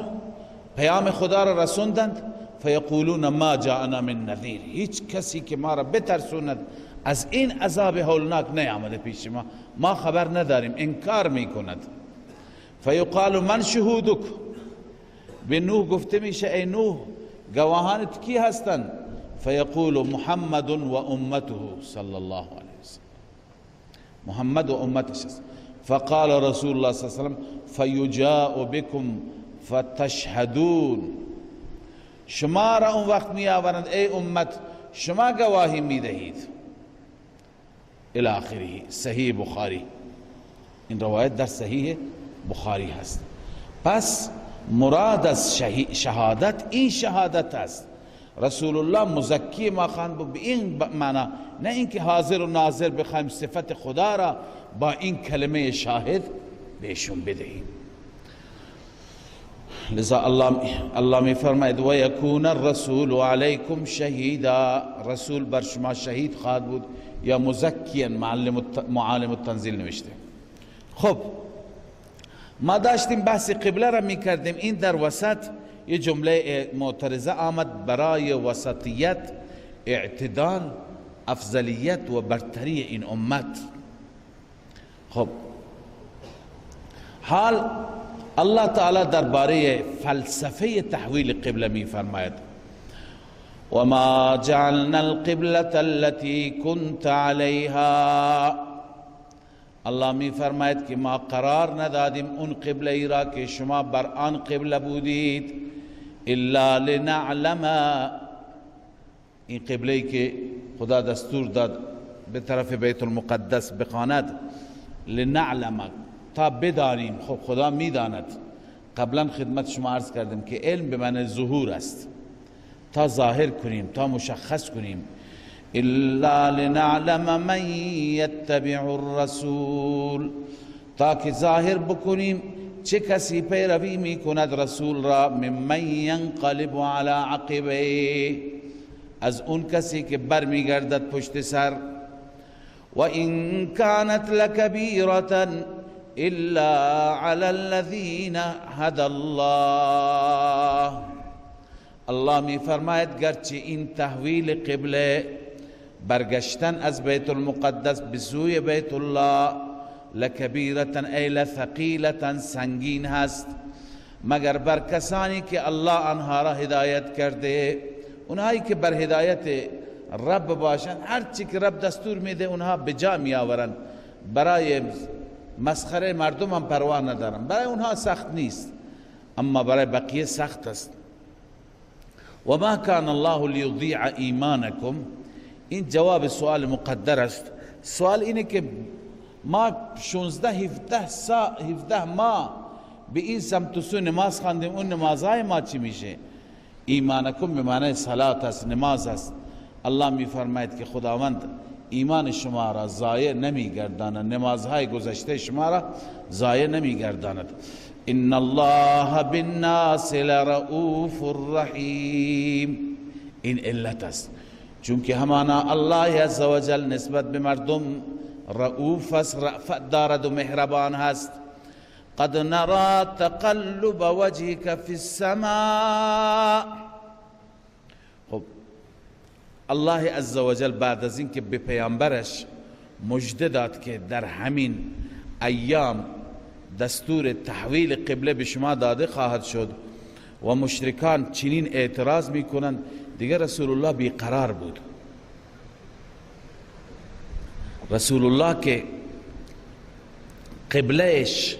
Speaker 1: پیام خدا را رسوندند؟ فیقولون ما جاءنا من نذیر، هیچ کسی که ما را بترسوند از این عذاب هولناک نیامده پیش ما خبر نداریم، انکار میکند. فیقال من شهودک؟ به نوح گفته میشه ای نوح گواهانت کی هستند؟ فیقول محمد و امته صلی الله علیه وسلم، محمد و امتش است. فقال رسول الله صلی الله علیه وسلم فیجاء بکم فتشهدون، شما را اون وقت می آورند ای امت شما گواهی می دهید. الی آخره. صحیح بخاری، این روایت در صحیح بخاری هست. پس مراد از شهادت این شهادت است. رسول الله مزکی ما خواند به این معنی، نه اینکه حاضر و ناظر بخوایم صفت خدا را با این کلمه شاهد بهشون بدهیم. لذا الله می فرماید و یکون الرسول علیکم شهیدا، رسول بر شما شهید خواهد بود یا مزکیا، معالم التنزیل نوشته. خب ما داشتیم بحث قبله را می کردیم. این در وسط یه جمله معترضه آمد برای وسطیت، اعتدال، افضلیت و برتری این امت. خب حال الله تعالی درباره فلسفه تحویل قبله می فرماید وما جعلنا القبلة التي كنت عليها، الله می فرماید که ما قرار ندادیم اون قبله ای را که شما بر آن قبله بودید، الا لنعلم، این قبله ای که خدا دستور داد به طرف بیت المقدس بخواند، لنعلم تا بدانیم. خب خدا میداند، قبلا خدمت شما عرض کردم که علم به معنی ظهور است، تا ظاهر کنیم، تا مشخص کنیم. الا لنعلم من یتبع الرسول، تا که ظاهر بکنیم چه کسی پیروی می کند رسول را، ممن ینقلب علی عقبه، از اون کسی که بر می گردد پشت سر. و این کانت لکبیرة الا علی الذین هدى الله، الله می فرماید گرچه این تحویل قبله، برگشتن از بیت المقدس به سوی بیت الله، لکبیرة ای لثقیلة سنگین هست، مگر بر کسانی که الله آنها را هدایت کرده. اونهایی که بر هدایت رب باشند، هر چی که رب دستور میده اونها به جا می آورند، برای مسخره مردم هم پروا ندارن، برای اونها سخت نیست، اما برای بقیه سخت است. و ما کان الله لیضیع ایمانکم، این جواب سوال مقدر است. سوال اینه که ما 16-17 ماه به این سمت و سو نماز خواندیم، اون نمازهای ما چی میشه؟ ایمانکم به معنی صلات است، نماز است. الله می فرماید که خداوند ایمان شما را ضایع نمی گرداند، نمازهای گذشته شما را ضایع نمی گرداند. ان الله بالناس لرؤوف رحیم، این علت است، چون که همانا الله عزوجل نسبت به مردم رؤوف است، رأفت دارد و مهربان هست. قد نرى تقلب وجهك في السماء، خب الله عزوجل بعد از این که به پیامبرش مژده داد که در همین ایام دستور تحویل قبله به شما داده خواهد شد و مشرکان چنین اعتراض میکنند، دیگر رسول الله بیقرار بود. رسول الله که قبلهش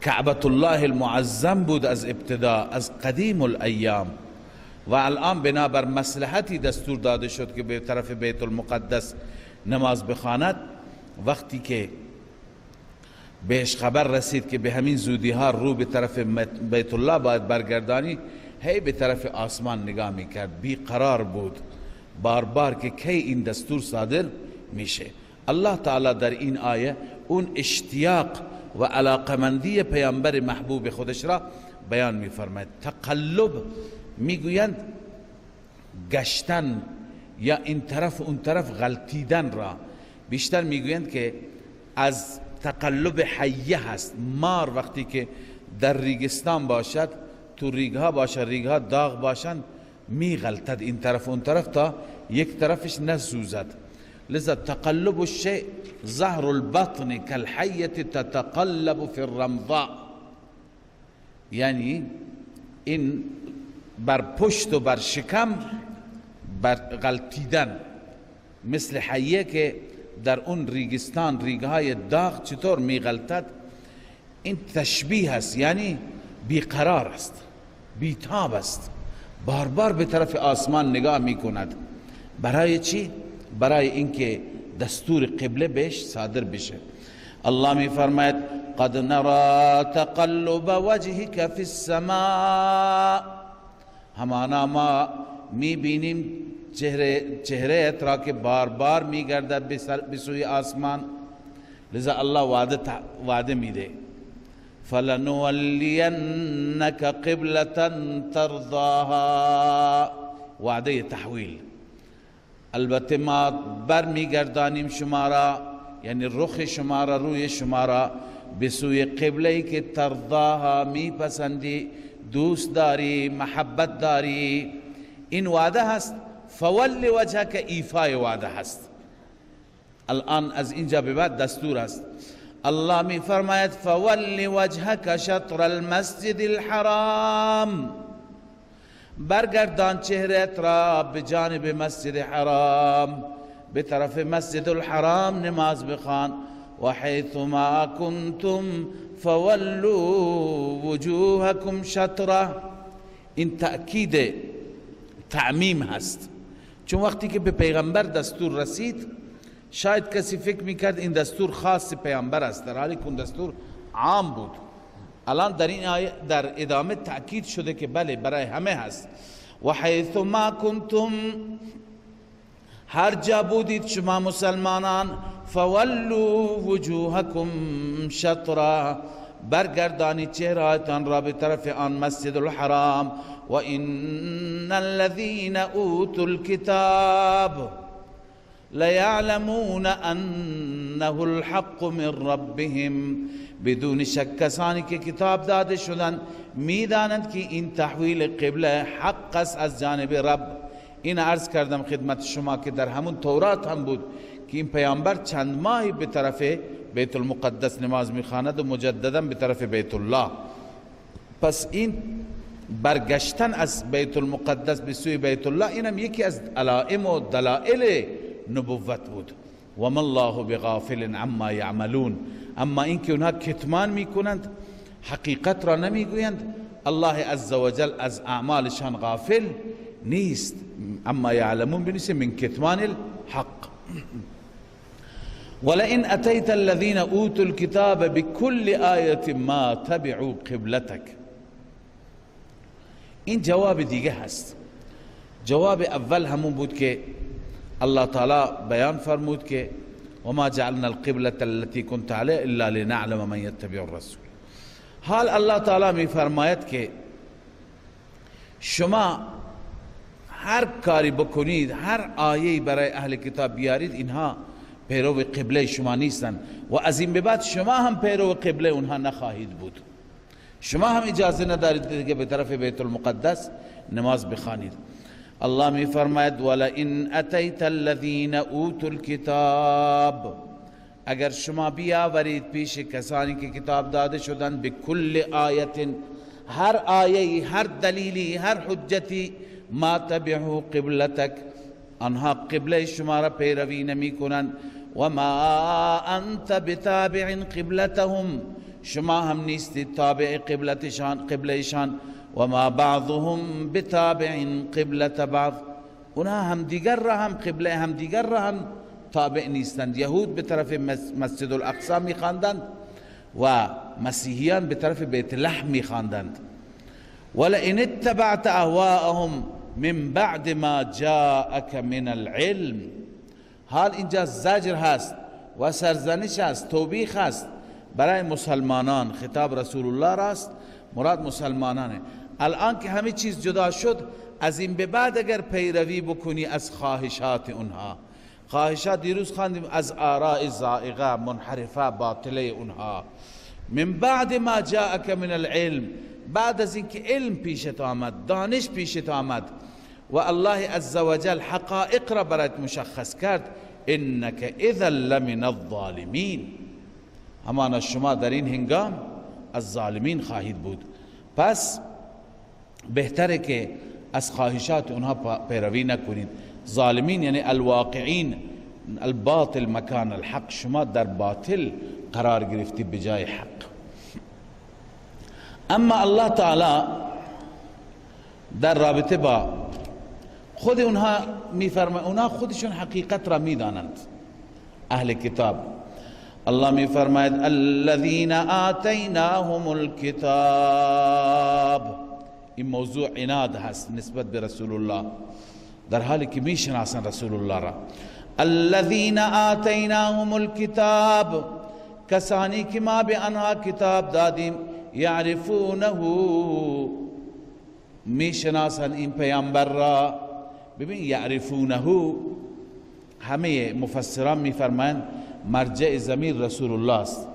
Speaker 1: کعبة الله المعظم بود از ابتدا، از قدیم الایام، و الان بنابر مصلحتی دستور داده شد که به طرف بیت المقدس نماز بخواند. وقتی که بهش خبر رسید که به همین زودی ها رو به طرف بیت الله باید برگردانی، هی به طرف آسمان نگاه میکرد، بیقرار بود بار بار که کی این دستور صادر میشه. الله تعالی در این آیه اون اشتیاق و علاقمندی پیامبر محبوب خودش را بیان میفرماید. تقلب میگویند گشتن یا این طرف اون طرف غلطیدن را، بیشتر میگویند که از تقلب حیه هست. مار وقتی که در ریگستان باشد، تو ریگها باشد، ریگها داغ باشند، میغلطد این طرف اون طرف تا یک طرفش نسوزد. لذا تقلب الشيء ظهر البطن كالحية تتقلب في الرمضاء، یعنی این بر پشت و بر شکم بر غلطیدن، مثل حیه که در اون ریگستان ریگهای داغ چطور میغلطد، این تشبیه است، یعنی بیقرار است، بیتاب است، بار بار به طرف آسمان نگاه میکند. برای چی؟ برای اینکه دستور قبله بهش صادر بشه. الله می فرماید قد نرى تقلب وجهك في السماء، همانا ما می بینیم چهره را که بار بار می گردد به سوی آسمان. لذا الله وعده میده فلنولینک قبلة ترضاها، وعده تحویل. البته ما بر میگردانیم شما را، یعنی رخ شما را، روی شما را به سوی قبله‌ای که ترضاها میپسندی، دوست داری، محبت داری. این وعده هست. فول وجهک ایفای وعده هست. الان از اینجا به بعد دستور است. الله می فرماید فول وجهک شطر المسجد الحرام، برگردان چهرت را به جانب مسجد حرام، به طرف مسجد الحرام نماز بخوان. و حیث ما کنتم فولوا وجوهکم شطره، این تأکید تعمیم هست، چون وقتی که به پیغمبر دستور رسید شاید کسی فکر میکرد این دستور خاص پیغمبر است، در حالی که اون دستور عام بود. الان در این آیه در ادامه تأکید شده که بله برای همه هست. و حیث ما کنتم، هر جا بودید شما مسلمانان، فولوا وجوهکم شطرا، برگردانید چهرهایتان را به طرف آن مسجد الحرام. و ان الذين اوتوا الكتاب لیعلمون انه الحق من ربهم، بدون شک کسانی که کتاب داده شدند میدانند که این تحویل قبله حق است از جانب رب. این عرض کردم خدمت شما که در همون تورات هم بود که این پیامبر چند ماهی به طرف بیت المقدس نماز میخواند و مجددا به طرف بیت الله. پس این برگشتن از بیت المقدس به سوی بیت الله اینم یکی از علائم و دلائل نبوت بود. و ما الله بغافل عما یعملون، اما اینکه اونها کتمان میکنند، حقیقت را نمیگویند، الله عزوجل از اعمالشان غافل نیست. اما یعلمون بنیسه من کتمان الحق. ولئن اتیت الذین اوتوا الكتاب بكل آیه ما تبعوا قبلتک، این جواب دیگه هست. جواب اول همون بود که الله تعالی بیان فرمود که وما جعلنا القبلة التي كنت عليه الا لنعلم من يتبع الرسول. حال الله تعالی می فرماید که شما هر کاری بکنید، هر آیه‌ای برای اهل کتاب بیارید، اینها پیرو قبله شما نیستند و از این به بعد شما هم پیرو قبله اونها نخواهید بود. شما هم اجازه ندارید که به طرف بیت المقدس نماز بخوانید. الله می فرماید ولئن اتیت الذین اوتوا الکتاب، اگر شما بیاورید پیش کسانی که کتاب داده شدند، بکل آیت، هر آیه، هر دلیلی، هر حجتی، ما تبعوا قبلتک، آنها قبله شما را پیروی نمی کنند، و ما انت بتابع قبلتهم، شما هم نیستی تابع قبلهشان، و ما بعضهم بتابع قبلت بعض، اونها هم دیگر را هم قبله هم دیگر را هم تابع نیستند. یهود به طرف مسجد الاقصی می خواندند و مسیحیان به طرف بیت لحم می خواندند. ولئن اتبعت اهواءهم من بعد ما جاءك من العلم، حال اینجا زجر هست و سرزنش هست، توبیخ هست برای مسلمانان. خطاب رسول الله راست، مراد مسلمانانه. الان که همه چیز جدا شد، از این به بعد اگر پیروی بکنی از خواهشات اونها، خواهشات دیروز خواندیم از آراء زائغه منحرفه باطله اونها، من بعد ما جاءك من العلم، بعد از اینکه علم پیشت آمد، دانش پیشت آمد و الله عزوجل حقائق را برات مشخص کرد، انک اذا لمن الظالمین، همانا شما در این هنگام از ظالمین خواهید بود. پس بهتره که از خواهشات اونها پیروی نکنید. ظالمین یعنی الواقعین الباطل مکان الحق، شما در باطل قرار گرفتی بجای حق. اما الله تعالی در رابطه با خود اونها میفرماید، اونها خودشون حقیقت را میدانند، اهل کتاب. الله میفرماید الذین آتیناهم الکتاب، این موضوع عناد هست نسبت به رسول الله، در حالی که میشناسن رسول الله را. الذین آتیناهم الکتاب، کسانی که ما به آنها کتاب دادیم، یعرفونه، میشناسن این پیامبر را. ببین یعرفونه، همه مفسران میفرمایند مرجع ضمیر رسول الله است.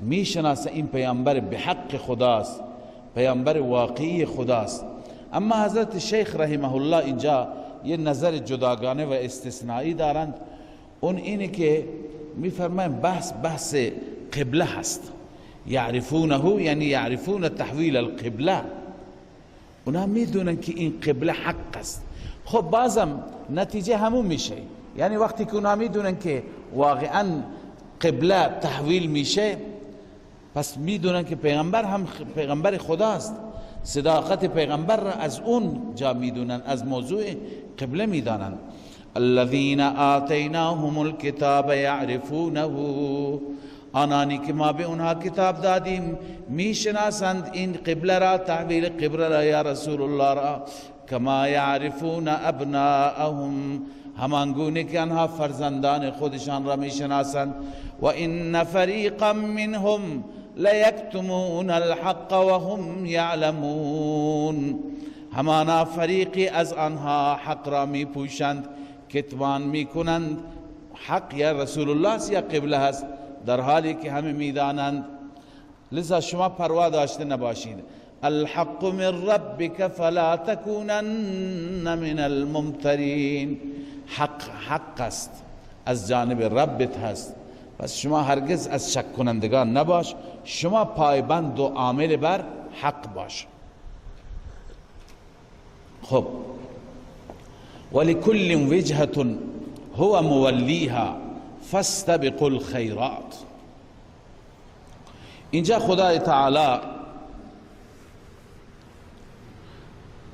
Speaker 1: میشناسن این پیامبر به حق خداست، پیامبر واقعی خداست. اما حضرت شیخ رحمه الله اینجا یه نظر جداگانه و استثنایی دارند، اون اینه که میفرمایند بحث قبله هست. یعرفونه یعنی یعرفون تحویل القبله، اونا میدونن که این قبله حق است. خب بازم نتیجه همون میشه، یعنی وقتی که اونا میدونن که واقعا قبله تحویل میشه، پس میدونن که پیغمبر هم پیغمبر خداست، صداقت پیغمبر را از اون جا میدونن، از موضوع قبله میدانن. الذين آتیناهم الكتاب یعرفونه، آنانی که ما به اونها کتاب دادیم میشناسند این قبله را، تحویل قبله را یا رسول الله را، کما یعرفون ابناءهم، همانگونه که آنها فرزندان خودشان را میشناسند. و ان فریقا منهم لیکتمون الحق وهم یعلمون، همانا فریقی از آنها حق را میپوشند، کتمان میکنند. حق یا رسول الله یا قبله هست، در حالی که همه میدانند. لذا شما پروا داشته نباشید. الحق من ربک فلا تکونن من الممترین، حق است، از جانب ربت هست، پس شما هرگز از شک کنندگان نباش، شما پایبند و عامل بر حق باش. خب ولکل وجهة هو مولیها فاستبقوا الخیرات، اینجا خدای تعالی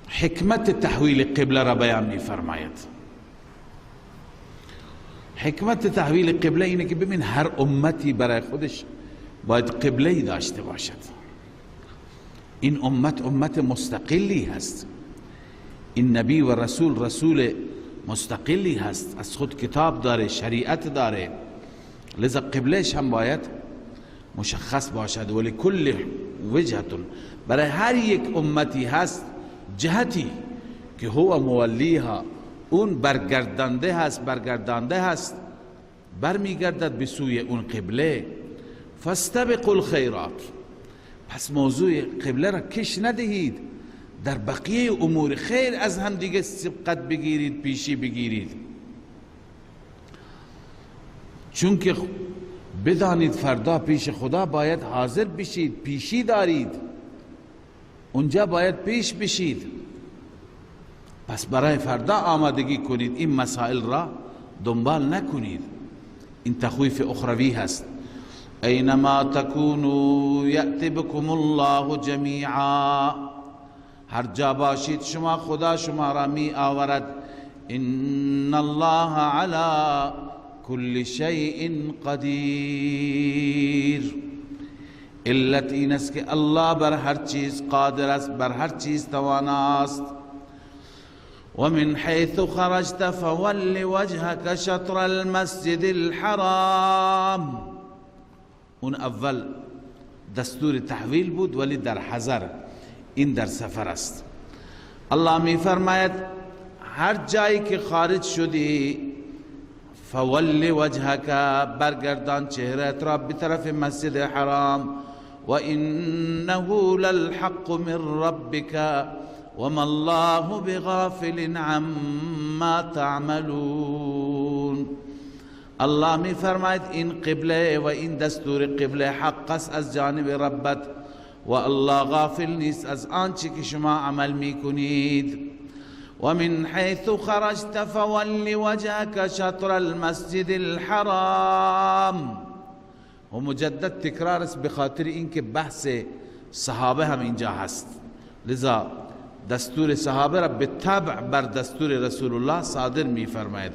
Speaker 1: حکمت تحویل قبله را بیان می فرماید. حکمت تحویل قبله اینه که ببین هر امتی برای خودش باید قبله داشته باشد. این امت مستقلی هست، این نبی و رسول مستقلی هست، از خود کتاب داره، شریعت داره، لذا قبلش هم باید مشخص باشد. ولی کل وجهة، برای هر یک امتی هست جهتی که هو مولیها، اون برگردنده هست، برمیگردد به سوی اون قبله. فاستبقوا الخیرات، پس موضوع قبله را کش ندهید، در بقیه امور خیر از هم دیگه سبقت بگیرید، پیشی بگیرید، چون که بدانید فردا پیش خدا باید حاضر بشید، پیشی دارید، اونجا باید پیش بشید. پس برای فردا آمادگی کنید، این مسائل را دنبال نکنید. این تخویف اخروی هست. اینما تکونوا یأتی بکم الله جمیعا، هر جا باشید شما خدا شما را می آورد. ان الله علی کل شیء قدیر، علت این است که الله بر هر چیز قادر است، بر هر چیز تواناست. ومن حيث خرجت فول وجهك شطر المسجد الحرام، اون اول دستور تحویل بود ولی در حضر، این در سفر است. الله می فرماید هر جایی که خارج شدی فول وجهك، برگردان چهرت را به طرف مسجد حرام. و انه للحق من ربك وما الله بغافل عما تعملون. الله می فرماید این قبله و این دستور قبله حق است از جانب ربت و الله غافل نیست از آنچه که شما عمل می کنید. ومن حيث خرجت فول وجهك شطر المسجد الحرام، و مجدد تکرار است به خاطر اینکه بحث صحابه هم اینجا هست، لذا دستور صحابه را به تبع بر دستور رسول الله صادر می فرماید.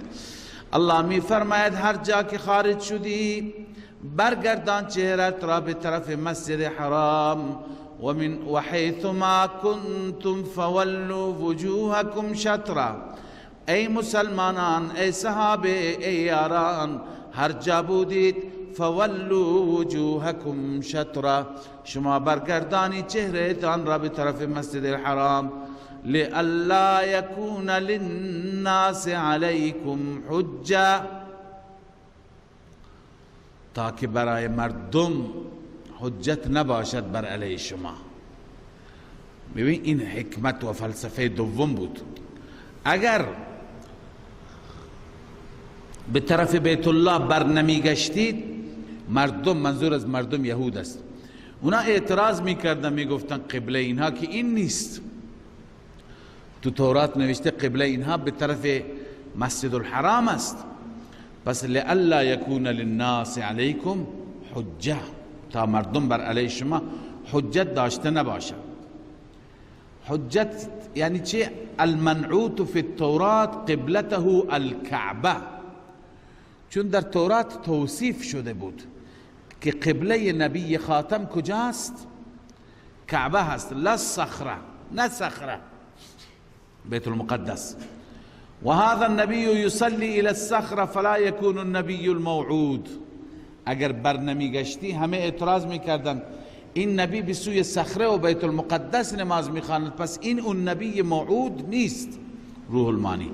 Speaker 1: الله می فرماید هر جا که خارج شدی برگردان چهرت را به طرف مسجد حرام. و حیث ما کنتم فولوا وجوهکم شطرا، ای مسلمانان، ای صحابه، ای یاران، هر جا بودید فولوا وجوهکم شطرا، شما برگردانی چهرهتان را به طرف مسجد الحرام. لئلا یکون للناس علیکم حجه، تاکه برای مردم حجت نباشد بر علیه شما. ببین این حکمت و فلسفه دوم بود. اگر به طرف بیت الله بر نمیگشتید، مردم، منظور از مردم یهود است، اونا اعتراض میکردن، میگفتن قبله اینها که این نیست. تو تورات نوشته قبله اینها به طرف مسجد الحرام است. پس لئلا یکون للناس علیکم حجه، تا مردم بر علیه شما حجت داشته نباشد. حجت یعنی چه؟ المنعوت فی التورات قبلته الکعبه، چون در تورات توصیف شده بود که قبله نبی خاتم کجاست؟ کعبه هست، لا صخره، نه صخره، بیت المقدس. و هذا النبی یصلی الى الصخره فلا یکون النبی الموعود. اگر بر نمیگشتی همه اعتراض میکردن این نبی به سوی صخره و بیت المقدس نماز میخواند، پس این اون نبی موعود نیست. روح المانی.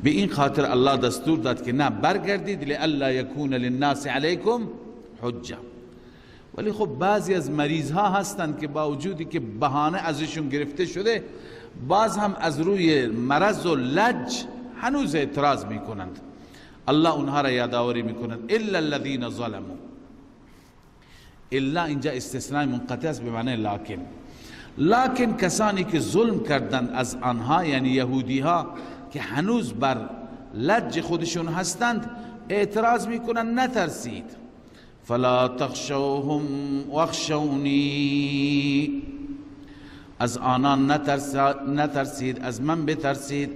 Speaker 1: به این خاطر الله دستور داد که نه، برگردید، لئلا یکون للناس علیکم حجه. ولی خب بعضی از مریض ها هستند که با وجودی که بهانه ازشون گرفته شده، باز هم از روی مرض و لج هنوز اعتراض میکنند. الله اونها را یادآوری میکنند الا الذين ظلموا. الا اینجا استثناء منقطع است به معنی لکن. لکن کسانی که ظلم کردند از آنها، یعنی یهودی ها که هنوز بر لج خودشون هستند، اعتراض میکنند نترسید. فلا تخشوهم واخشونی، از آنان نترسید، از من بترسید.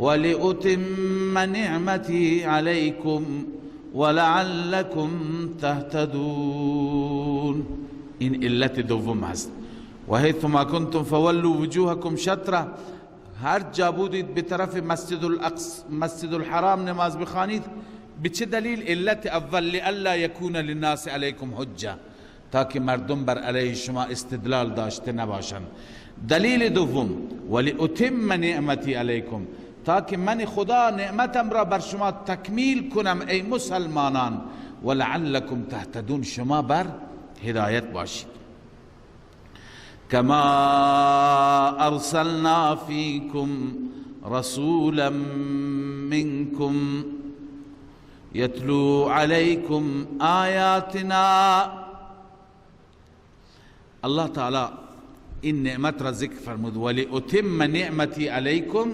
Speaker 1: ولأتم نعمتی علیکم ولعلکم تهتدون. این علت دوم است. و حیث ما کنتم فولوا وجوهکم شطره، هر جا بودید به طرف مسجد الحرام نماز بخوانید. به چه دلیل؟ علت اول لئلا یکون للناس علیکم حجه، تاکه مردم بر علیه شما استدلال داشته نباشند. دلیل دوم ولأتم نعمتی علیکم، تاکه من خدا نعمتم را بر شما تکمیل کنم ای مسلمانان. ولعلکم تهتدون، شما بر هدایت باشید. كما ارسلنا فيكم رسولا منكم يتلو عليكم آیاتنا. الله تعالی این نعمت را ذکر فرمود ولأتم نعمتی علیکم،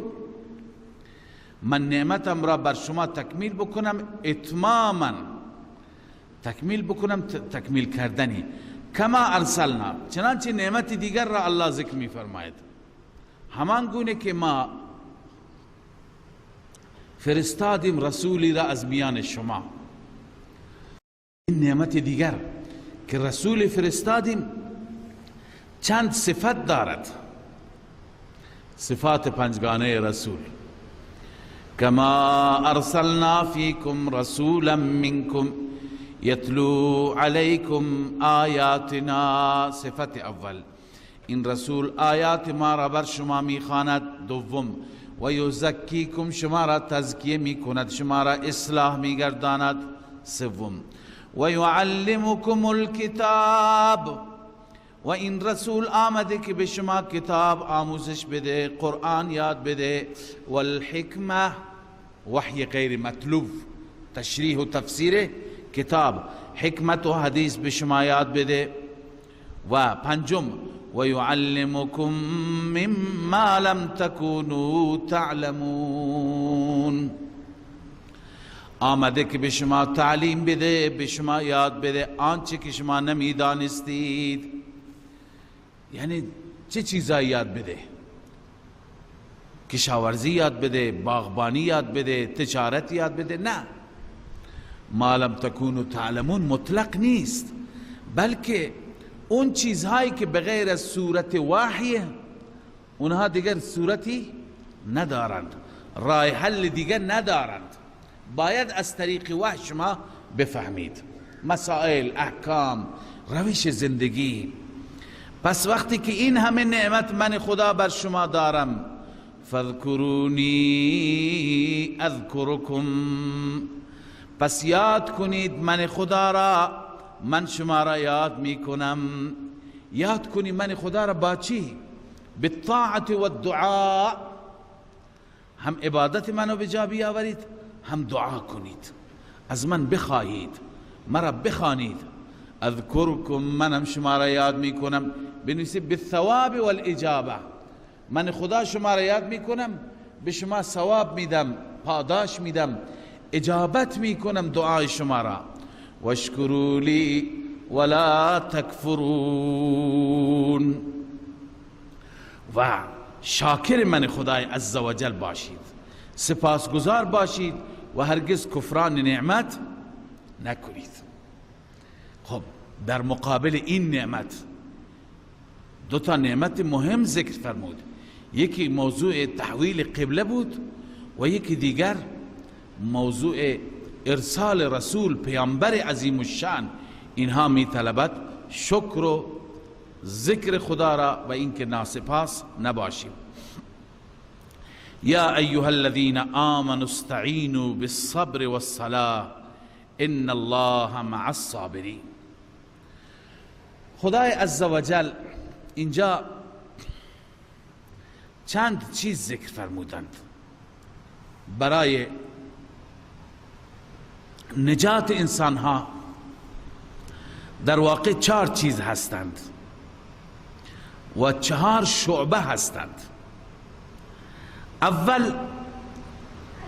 Speaker 1: من نعمتم را بر شما تکمیل بکنم، اتماما تکمیل بکنم، تکمیل کردنی. کما ارسلنا، چنانچه نعمت دیگر را الله ذکر می فرماید، همان گونه که ما فرستادیم رسولی را از میان شما. این نعمت دیگر که رسول فرستادیم چند صفت دارد، صفات پنجگانه رسول. کما ارسلنا فیکم رسولا منکم یتلو علیکم آیاتنا. صفت اول، این رسول آیات ما را بر شما میخواند. دوم، و یزکیکم، شما را تزکیه میکند، شما را اصلاح میگرداند. سوم، و یعلمکم الکتاب، و این رسول آمده که به شما کتاب آموزش بده، قرآن یاد بده. والحکمه، وحی غیر مطلوب، تشریح و تفسیر کتاب، حکمت و حدیث به شما یاد بده. و پنجم، و یعلمکم مما لم تکونوا تعلمون، آمده که به شما تعلیم بده، به شما یاد بده آنچه که شما نمیدانستید. یعنی چه چیزایی یاد بده؟ کشاورزی یاد بده، باغبانی یاد بده، تجارت یاد بده؟ نه، ما لم تکونوا تعلمون مطلق نیست، بلکه اون چیزهایی که بغیر از صورت وحی، اونها دیگر صورتی ندارند، راه حل دیگر ندارند، باید از طریق وحی شما بفهمید مسائل، احکام، روش زندگی. پس وقتی که این همه نعمت من خدا بر شما دارم، فاذکرونی اذکرکم، پس یاد کنید من خدا را، من شما را یاد میکنم. یاد کنید من خدا را با چی؟ بالطاعت و الدعاء، هم عبادت منو به جا بیاورید، هم دعا کنید، از من بخواهید، مرا بخوانید. اذکرکم، منم شما را یاد میکنم، بنویسید بالثواب والاجابه، من خدا شما را یاد میکنم، به شما ثواب میدم، پاداش میدم، اجابت میکنم دعای شما را. واشکروا لی ولا تکفرون، و شاکر من خدای عزوجل باشید، سپاسگزار باشید و هرگز کفران نعمت نکنید. خب در مقابل این نعمت دو تا نعمت مهم ذکر فرمود، یکی موضوع تحویل قبله بود و یکی دیگر موضوع ارسال رسول، پیامبر عظیم الشان. اینها می طلبد شکر و ذکر خدا را و اینکه ناسپاس نباشیم. یا ایها الذین آمنوا استعینوا بالصبر والصلاة ان الله مع الصابرین. خدای عزوجل اینجا چند چیز ذکر فرمودند برای نجات انسان ها. در واقع 4 چیز هستند و 4 شعبه هستند. اول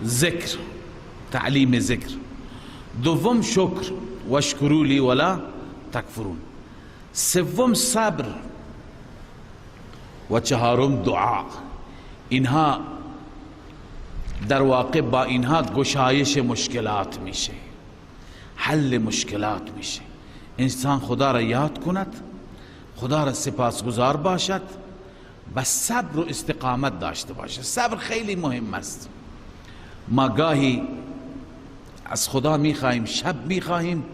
Speaker 1: ذکر، تعلیم ذکر. دوم شکر، واشکروا لی ولا تکفرون. سوم صبر و چهارم دعا. اینها در واقع با اینها گشایش مشکلات میشه، حل مشکلات میشه. انسان خدا را یاد کند، خدا را سپاسگزار باشد، و صبر و استقامت داشته باشه. صبر خیلی مهم است. ما گاهی از خدا میخواهیم، شب میخواهیم،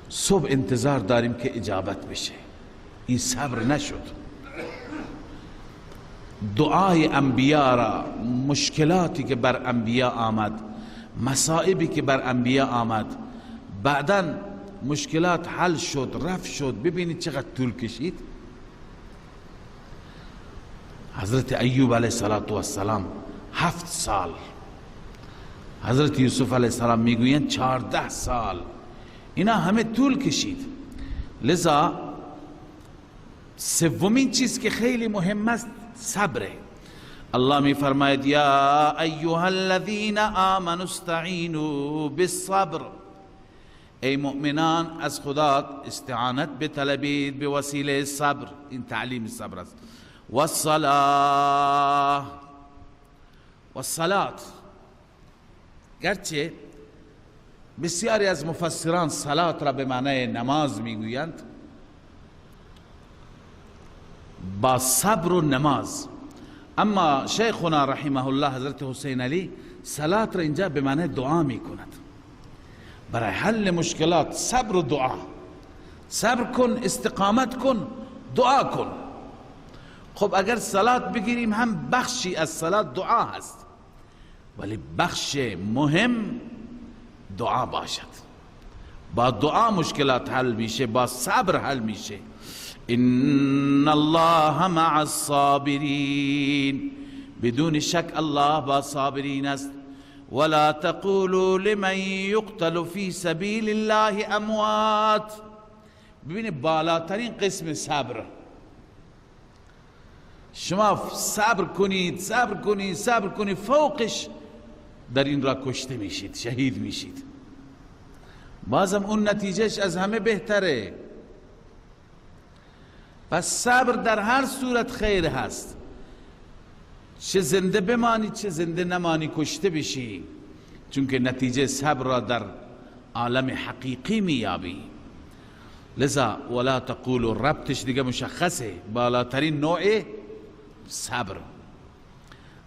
Speaker 1: صبح انتظار داریم که اجابت بشه. این صبر نشد. دعای انبیاء را، مشکلاتی که بر انبیاء آمد، مصائبی که بر انبیاء آمد، بعداً مشکلات حل شد، رفع شد، ببینید چقدر طول کشید. حضرت ایوب علیه السلام 7 سال، حضرت یوسف علیه السلام میگویند 14 سال، اینا همه طول کشید. لذا سومین چیز که خیلی مهم است صبره. الله می فرماید یا ایها الذین آمنوا استعینوا بالصبر، ای مؤمنان از خدا استعانت بطلبید به وسیله صبر. این تعلیم صبر است. والصلاة، گرچه بسیاری از مفسران صلات را به معنی نماز میگویند، با صبر و نماز، اما شیخنا رحمه الله حضرت حسین علی صلات را اینجا به معنی دعا میکند. برای حل مشکلات صبر و دعا. صبر کن، استقامت کن، دعا کن. خب اگر صلات بگیریم هم بخشی از صلات دعا هست، ولی بخش مهم دعا باشد. با دعا مشکلات حل میشه، با صبر حل میشه. ان الله مع الصابرین، بدون شک الله با صابرین است. ولا تقولوا لمن يقتل في سبيل الله اموات. ببینید بالاترین قسم صبر، شما صبر کنید صبر کنید صبر کنید، فوقش در این را کشته میشید، شهید میشید. بازم اون نتیجهش از همه بهتره. پس صبر در هر صورت خیر هست، چه زنده بمانی چه زنده نمانی، کشته بشی، چون که نتیجه صبر را در عالم حقیقی میابی. لذا ولا تقولوا، ربطش دیگه مشخصه، بالاترین نوع صبر.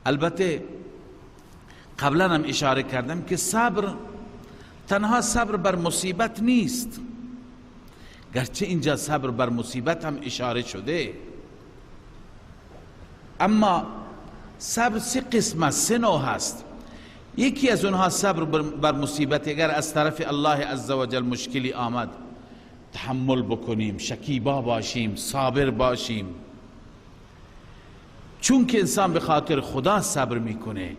Speaker 1: البته قبلا هم اشاره کردم که صبر تنها صبر بر مصیبت نیست، گرچه اینجا صبر بر مصیبت هم اشاره شده، اما صبر 3 قسم است، 3 نوع هست. یکی از اونها صبر بر مصیبت، اگر از طرف الله عزوجل مشکلی آمد تحمل بکنیم، شکیبا باشیم، صابر باشیم. چون که انسان به خاطر خدا صبر میکنه،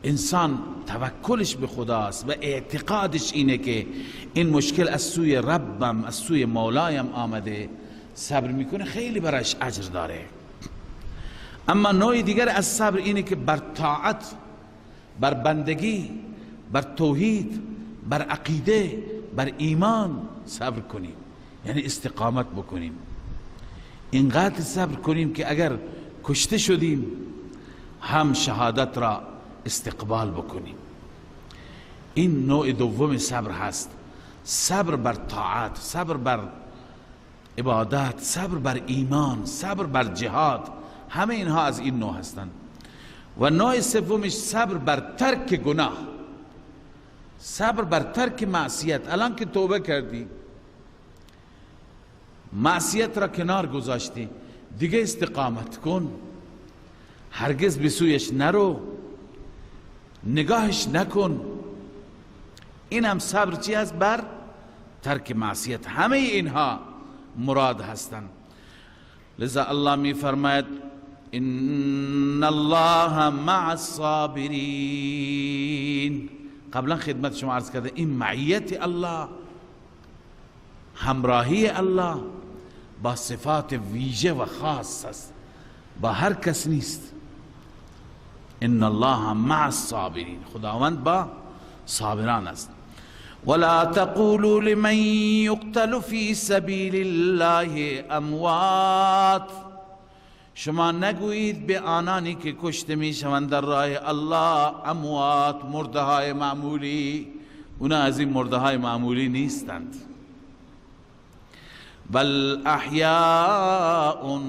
Speaker 1: انسان توکلش به خداست و اعتقادش اینه که این مشکل از سوی ربم، از سوی مولایم آمده، صبر میکنه، خیلی براش اجر داره. اما نوع دیگر از صبر اینه که بر طاعت، بر بندگی، بر توحید، بر عقیده، بر ایمان صبر کنیم، یعنی استقامت بکنیم. اینقدر صبر کنیم که اگر کشته شدیم هم شهادت را استقبال بکنیم. این نوع دوم صبر هست، صبر بر طاعت، صبر بر عبادت، صبر بر ایمان، صبر بر جهاد، همه اینها از این نوع هستند. و نوع سومش صبر بر ترک گناه، صبر بر ترک معصیت. الان که توبه کردی، معصیت را کنار گذاشتی، دیگه استقامت کن، هرگز به سویش نرو، نگاهش نکن. این هم صبر چی است؟ بر ترک معصیت. همه اینها مراد هستند. لذا الله می فرماید ان الله مع الصابرین. قبلا خدمت شما عرض کرده این معیت الله، همراهی الله با صفات ویژه و خاص است، با هر کس نیست. ان الله مع الصابرین، خداوند با صابران است. ولا تقولوا لمن يقتل في سبيل الله اموات، شما نگویید به آنانی که کشته می شوند در راه الله اموات، مرده های معمولی. اونا از این مرده های معمولی نیستند، بل احیاء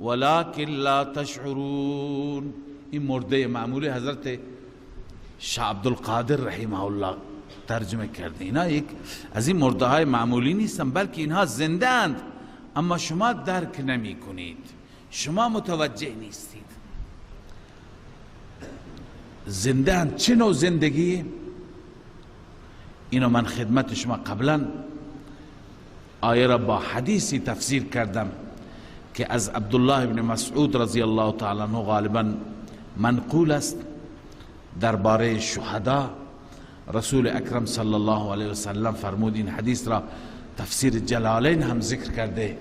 Speaker 1: ولكن لا تشعرون. این مرده معمولی حضرت شاه عبدالقادر رحمه الله ترجمه کرده. اینا یک از این مرده های معمولی نیستن، بلکه اینها زنده اند، اما شما درک نمی کنید، شما متوجه نیستید. زنده اند. چه نوع زندگی؟ اینو من خدمت شما قبلا آیه را با حدیثی تفسیر کردم که از عبدالله بن مسعود رضی الله تعالی عنه غالبا منقول است درباره شهدا. رسول اکرم صلی الله علیه و سلم فرمود، این حدیث را تفسیر جلالین هم ذکر کرده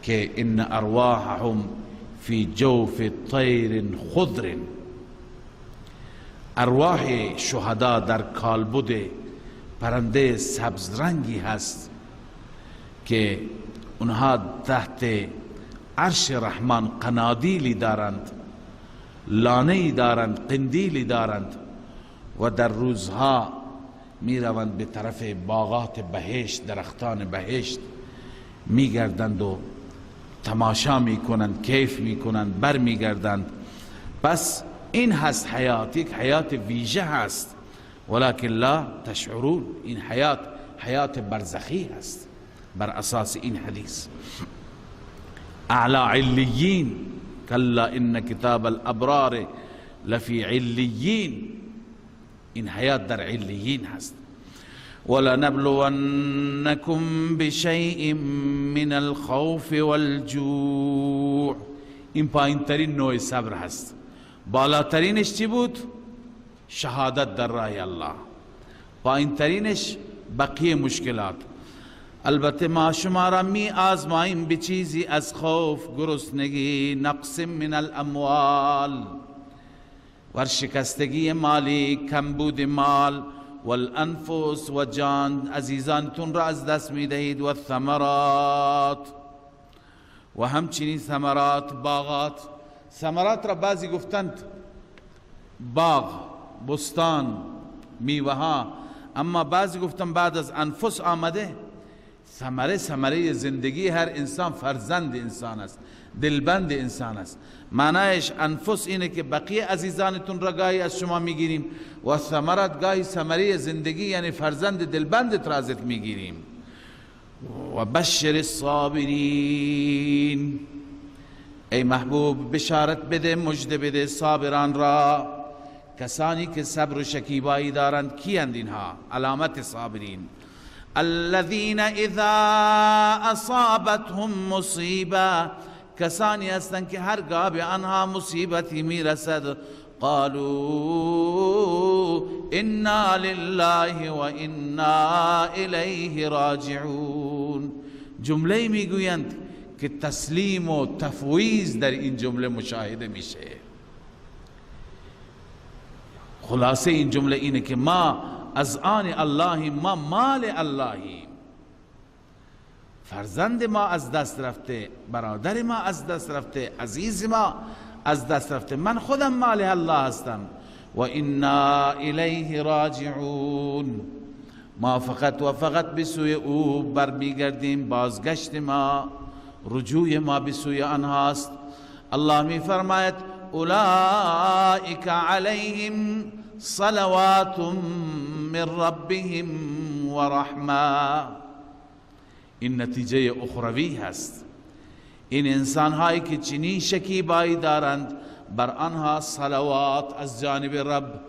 Speaker 1: که ان ارواحهم فی جوف طیر خضر، ارواح شهدا در کالبد پرنده سبز رنگی هست که اونها تحت عرش رحمان قنادیلی دارند، لانه‌ای دارند، قندیلی دارند و در روزها می روند به طرف باغات بهشت، درختان بهشت می گردند و تماشا می کنند، کیف می کنند، بر می گردند. پس این هست حیات، یک حیات ویژه هست، ولکن لا تشعرون. این حیات برزخی هست بر اساس این حدیث. اعلی علیین کلا ان کتاب الابرار لفی علیین، این حیات در علیین هست. ولنبلونکم بشیء من الخوف والجوع، این پایین ترین نوع صبر هست. بالاترینش چی بود؟ شهادت در راه الله. پایین ترینش بقیه مشکلات. البته ما شما را می آزماییم به چیزی از خوف، گرسنگی، نقص من الاموال، ورشکستگی مالی، کمبود مال، والانفس و جان، عزیزانتون را از دست می دهید، و ثمرات، و همچنین ثمرات، باغات. ثمرات را بعضی گفتند باغ، بستان، میوه ها، اما بعضی گفتند بعد از انفس آمده. ثمره زندگی هر انسان، فرزند انسان است، دلبند انسان است. معنایش انفس اینه که بقیه عزیزانتون را گاهی از شما میگیریم، و ثمرات گاهی ثمره زندگی یعنی فرزند دلبندت را ازت میگیریم. و بشر الصابرین، ای محبوب بشارت بده، مژده بده صابران را، کسانی که صبر و شکیبایی دارند. کیند اینها؟ علامت صابرین: الذين اذا اصابتهم مصیبه، کسانی هستند که هرگاه به آنها مصیبتی میرسد قالوا انا لله و انا الیه راجعون، جمله میگویند که تسلیم و تفویض در این جمله مشاهده میشه. خلاصه این جمله اینه که ما از آن اللهیم، ما مال اللهیم. فرزند ما از دست رفته، برادر ما از دست رفته، عزیز ما از دست رفته، من خودم مال الله هستم. و انا الیه راجعون، ما فقط و فقط به سوی او برمیگردیم، بازگشت ما، رجوع ما به سوی آنهاست. الله می فرماید اولئک علیهم صلوات من ربهم و رحمه، این نتیجه اخروی هست. این انسان هایی که چنین شکیبایی دارند بر آنها صلوات از جانب رب.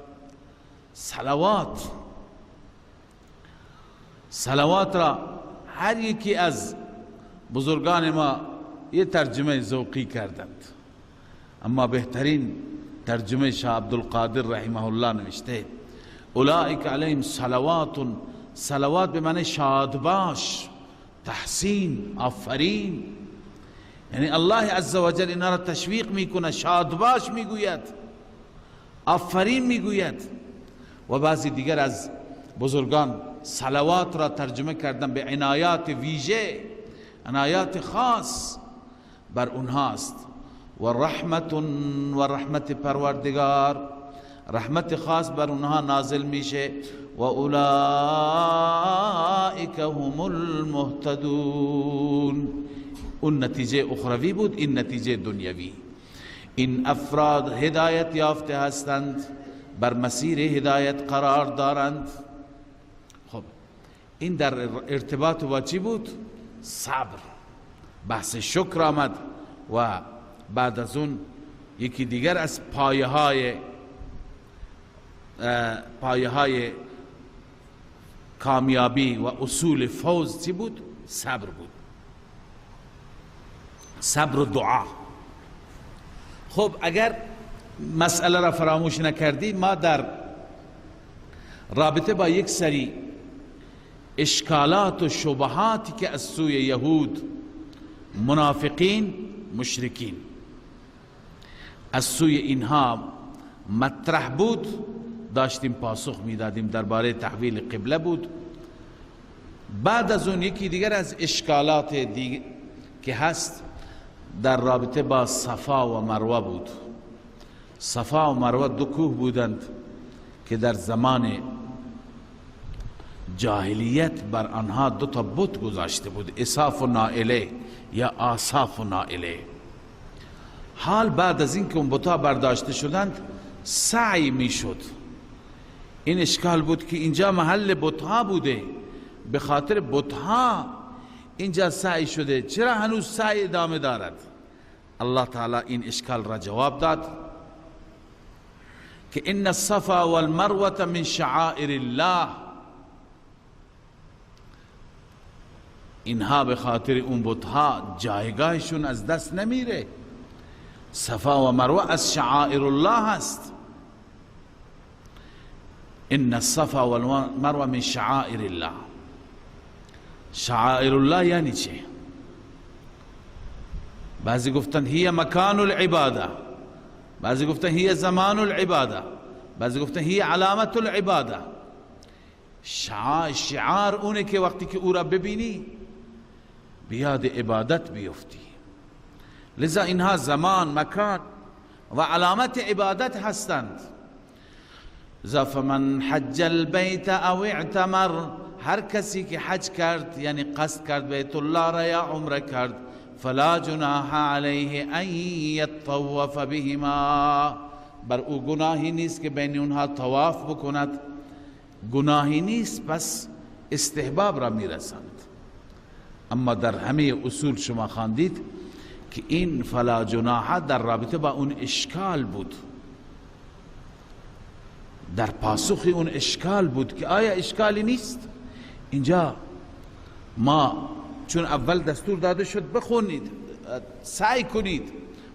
Speaker 1: صلوات را هر یکی از بزرگان ما یه ترجمه ذوقی کردند، اما بهترین ترجمه شاه عبدالقادر رحمه الله نوشته اولئک علیهم صلوات. صلوات به معنی شادباش، تحسین، آفرین. یعنی الله عزوجل اینا را تشویق میکنه، شادباش میگوید، آفرین میگوید. و بعضی دیگر از بزرگان صلوات را ترجمه کردن به عنایات ویژه، عنایات خاص بر اونهاست. و رحمت پروردگار، رحمت خاص بر اونها نازل میشه. و اولئک هم المهتدون، اون نتیجه اخروی بود، این نتیجه دنیوی. این افراد هدایت یافته هستند، بر مسیر هدایت قرار دارند. خب این در ارتباط با چی بود؟ صبر. بحث شکر آمد و بعد از اون یکی دیگر از پایه های کامیابی و اصول فوز چی بود؟ صبر بود. صبر و دعا. خب اگر مسئله را فراموش نکردی، ما در رابطه با یک سری اشکالات و شبهاتی که از سوی یهود، منافقین، مشرکین از سوی اینها مطرح بود داشتیم پاسخ میدادیم. درباره تحویل قبله بود. بعد از اون یکی دیگر از اشکالات دیگر که هست در رابطه با صفا و مروه بود. صفا و مروه دو کوه بودند که در زمان جاهلیت بر آنها دو تا بت گذاشته بود، اساف و نائله یا آصاف و نائله. حال بعد از این که اون بتها برداشته شدند سعی می شد. این اشکال بود که اینجا محل بتها بوده، به خاطر بتها اینجا سعی شده، چرا هنوز سعی ادامه دارد؟ الله تعالی این اشکال را جواب داد که ان الصفا والمروه من شعائر الله. اینها به خاطر اون بتها جایگاهشون از دست نمیره. صفا و مروه از شعائر الله هست. ان الصفا والمروه من شعائر الله. شعائر الله یعنی چه؟ بعضی گفتن هی مکان العباده، بعضی گفتن هی زمان العباده، بعضی گفتن هی علامت العباده. شعار اونه که وقتی که او را ببینی بیاد عبادت بیفتی. لذا اینها زمان، مکان و علامت عبادت هستند. فمن حج البیت او اعتمر، هر کسی که حج کرد یعنی قصد کرد بیت الله را یا عمره کرد، فلا جناح علیه ان یطوف بهما، بر او گناهی نیست که بین اونها طواف بکند. گناهی نیست، پس استحباب را میرسند. اما در همه اصول شما خواندید که این فلا جناح در رابطه با اون اشکال بود، در پاسخ اون اشکال بود که آیا اشکالی نیست؟ اینجا ما چون اول دستور داده شد بخونید، سعی کنید،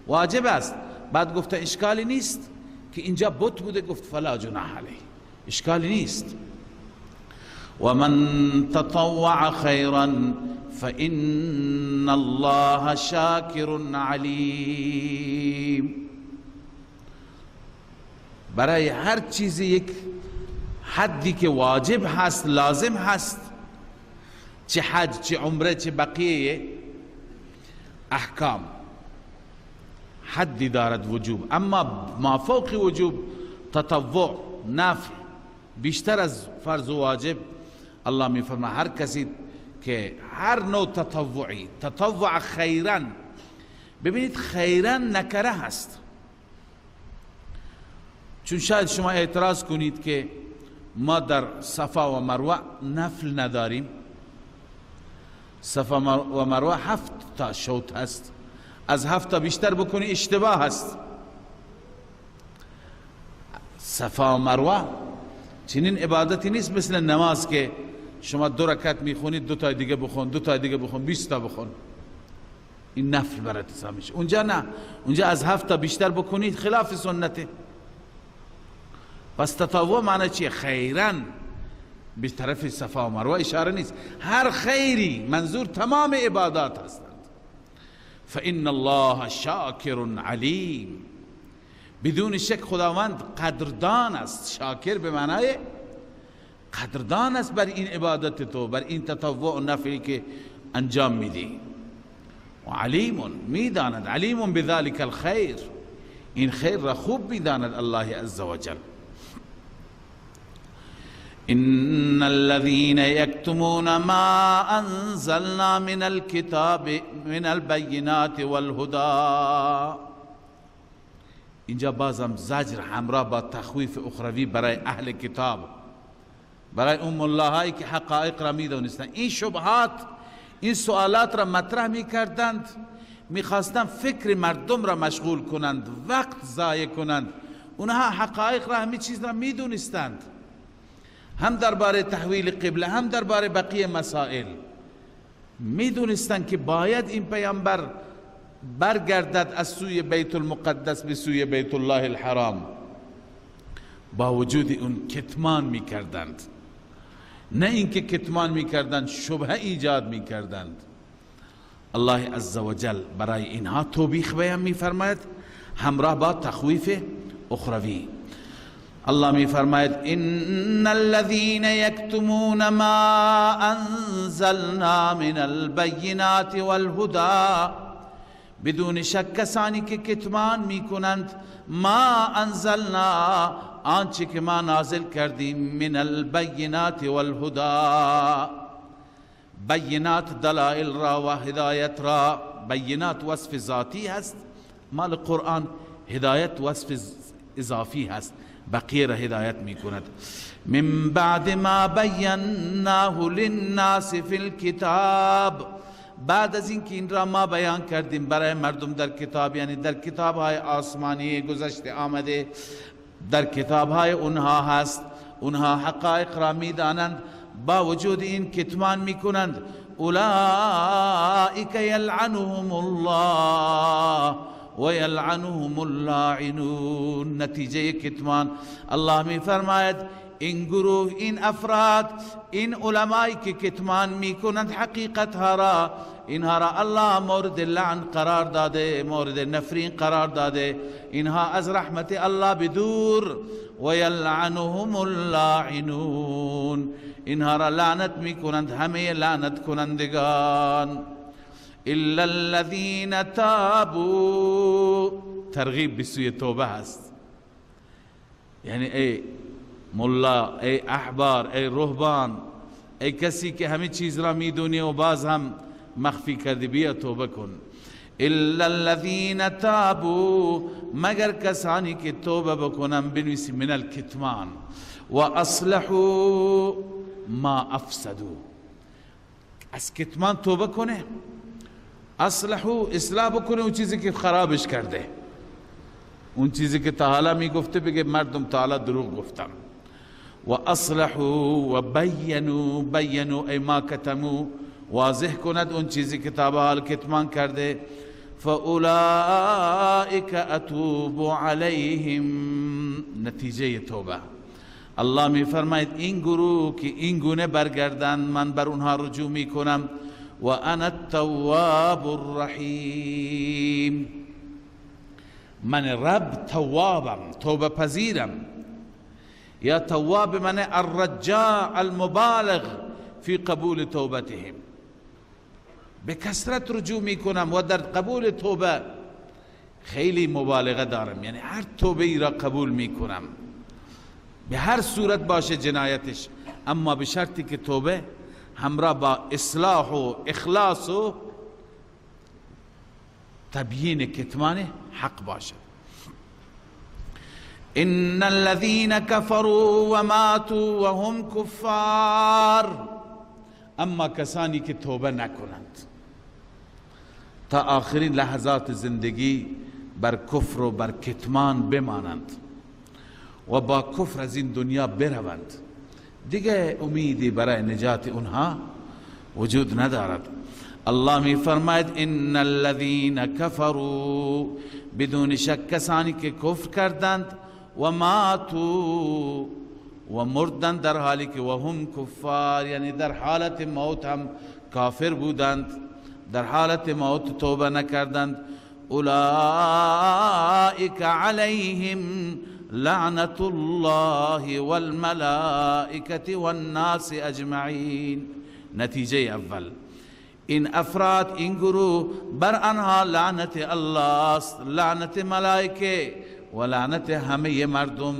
Speaker 1: واجب است. بعد گفته اشکالی نیست که اینجا بت بوده، گفت فلا جناح علیه، اشکالی نیست. و من تطوع خیرا فإن الله شاکر علیم. برای هر چیزی یک حدی که واجب هست، لازم هست، چه حج، چه عمره، چه بقیه احکام، حدی دارد وجوب. اما ما فوق وجوب، تطوع، نفل، بیشتر از فرض و واجب، الله می فرما هر کسی که هر نوع تطوعی، تطوع خیرا، ببینید خیرا نکره هست، چون شاید شما اعتراض کنید که ما در صفا و مروه نفل نداریم. صفا و مروه 7 تا شوط هست، از 7 تا بیشتر بکنی اشتباه هست. صفا و مروه چنین عبادتی نیست مثل نماز که شما 2 رکعت میخونید، 2 تا دیگه بخون، 2 تا دیگه بخون، 20 تا بخون، این نفل برات حساب میشه. اونجا نه، اونجا از 7 تا بیشتر بکنید خلاف سنته. پس تطوع معنی چیه؟ خیرن، به طرف صفا و مروه اشاره نیست، هر خیری، منظور تمام عبادات هستند. فإن الله شاکر علیم، بدون شک خداوند قدردان است. شاکر به معنای قدردان است بر این عبادت تو، بر این تطوع و نفلی که انجام میدی. و علیم، میداند، علیم بذلك الخیر، این خیر را خوب میداند الله عز وجل. ان الذين يكتمون ما انزلنا من الكتاب من البينات والهدى. اینجا بازم زجر همراه با تخویف اخروی برای اهل کتاب، برای اون ملاهایی که حقایق را میدونستند. این شبهات، این سوالات را مطرح میکردند، میخواستند فکر مردم را مشغول کنند، وقت ضایع کنند. اونها حقایق را، همه چیز را میدونستند، هم درباره تحویل قبله، هم درباره بقیه مسائل میدونستند که باید این پیامبر برگردد از سوی بیت المقدس به سوی بیت الله الحرام، با وجود اون کتمان میکردند. نه اینکه کتمان میکردند، شبهه ایجاد میکردند. الله عزوجل برای اینها توبیخ بیان میفرماید همراه با تخویف اخروی. الله میفرماید ان الذين يكتمون ما انزلنا من البينات والهدى، بدون شک کسانی که کتمان میکنند ما انزلنا، آنچه که ما نازل کردیم، من البینات والهدى، بینات دلائل را و هدایت را. بینات وصف ذاتی هست مال قرآن، هدایت وصف اضافی هست، بقیه را هدایت میکند. من بعد ما بیناه للناس فی الكتاب، بعد از اینکه این را ما بیان کردیم برای مردم در کتاب، یعنی در کتاب های آسمانی گذشته آمده، در کتاب های اونها هست، اونها حقایق را میدانند، با وجود این کتمان میکنند. اولئک یلعنهم الله و یلعنهم اللاعنون. نتیجه کتمان الله میفرماید این گروه، این افراد، این علمایی که کتمان میکنند حقیقت ها را، اینها را الله مورد لعن قرار داده، مورد نفرین قرار داده، اینها از رحمت الله بدور. و یلعنهم اللاعنون، اینها را لعنت میکنند همه لعنت کنندگان. الا الذين تابوا، ترغیب به سوی توبه هست. یعنی ای ملا، ای احبار، ای رهبان، ای کسی که همه چیز را میدونی و باز هم مخفی کردی، بیا توبه کن. الا الذين تابوا، مگر کسانی که توبه بکنن، بنویسی من الکتمان، و اصلحوا ما افسدوا، از کتمان توبه کنه، اصلحوا اصلاح بکنه اون چیزی که خرابش کرده، اون چیزی که تا حالا میگفته بگه مردم تا حالا دروغ گفتم. و اصلحوا و بینوا ای ما کتموا، واضح کند اون چیزی که تا به حال کتمان کرده. فاولئک اتوب علیهم، نتیجه توبه. الله می فرماید این گروه که این گونه برگردن، من بر اونها رجوع می کنم. و انا التواب الرحیم، من رب توابم، توبه پذیرم. یا تواب من الرجاء المبالغ فی قبول توبتهم، به کثرت رجوع می کنم و در قبول توبه خیلی مبالغه دارم، یعنی هر توبه ای را قبول می کنم، به هر صورت باشه جنایتش، اما به شرطی که توبه همراه با اصلاح و اخلاص و تبیین کتمان حق باشه. ان الذين كفروا وماتوا وهم كفار، اما کسانی که توبه نکنند تا آخرین لحظات زندگی بر کفر و بر کتمان بمانند و با کفر از این دنیا بروند، دیگه امیدی برای نجات اونها وجود ندارد. الله می فرماید ان الذين كفروا، بدون شک کسانی که کفر کردند، و ماتوا و مردند در حالی که و هم کفار، یعنی در حالت موت هم کافر بودند، در حالت موت توبه نکردند. اولئک علیهم لعنت الله والملائکة والناس اجمعین. نتیجه اول، این افراد، این گروه، بر آنها لعنت الله است، لعنت ملائکه و لعنت همه مردم.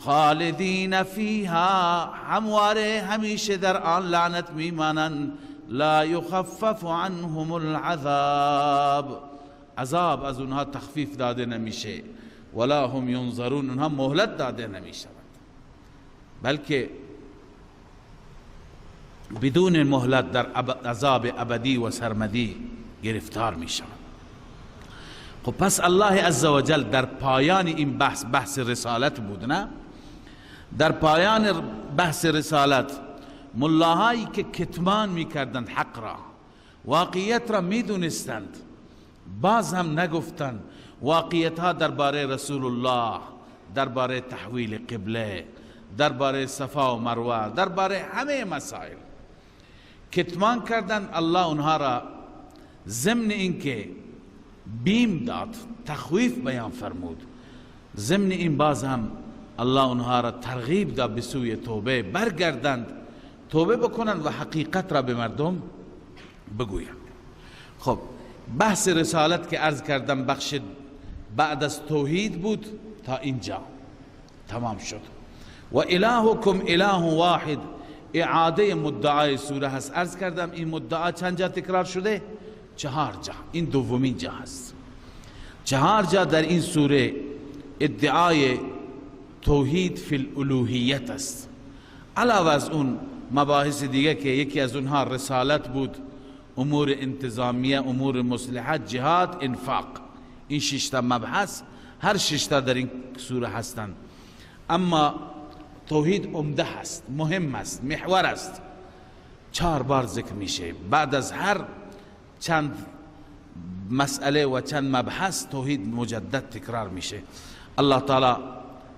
Speaker 1: خالدین فیها، همواره همیشه در آن لعنت میمانند. لا یخفف عنهم العذاب، عذاب از اونها تخفیف داده نمیشه. ولا هم ینظرون، اونها مهلت داده نمیشود، بلکه بدون مهلت در عذاب ابدی و سرمدی گرفتار میشود. خب پس الله عزوجل در پایان این بحث رسالت بود، نه؟ در پایان بحث رسالت ملاهایی که کتمان میکردند حق را، واقعیت را میدونستند، باز هم نگفتن واقعیت ها درباره رسول الله، درباره تحویل قبله، درباره صفا و مروه، درباره همه مسائل کتمان کردن. الله اونها را ضمن اینکه بیم داد، تخویف بیان فرمود، ضمن این باز هم الله اونها را ترغیب داد به سوی توبه، برگردند توبه بکنند و حقیقت را به مردم بگویند. خب بحث رسالت که عرض کردم بخش بعد از توحید بود، تا اینجا تمام شد. و الهکم اله واحد اعاده مدعای سوره هست. عرض کردم این مدعا چند جا تکرار شده؟ 4 جا. این دومین جا هست. 4 جا در این سوره ادعای توحید فی الالوهیت است. علاوه از اون مباحث دیگه که یکی از اونها رسالت بود، امور انتظامیه، امور مصلحت، جهاد، انفاق. این 6 تا مبحث، هر 6 تا در این سوره هستند. اما توحید عمده هست، مهم است، محور است. 4 بار ذکر میشه. بعد از هر چند مسئله و چند مبحث توحید مجدد تکرار میشه. الله تعالی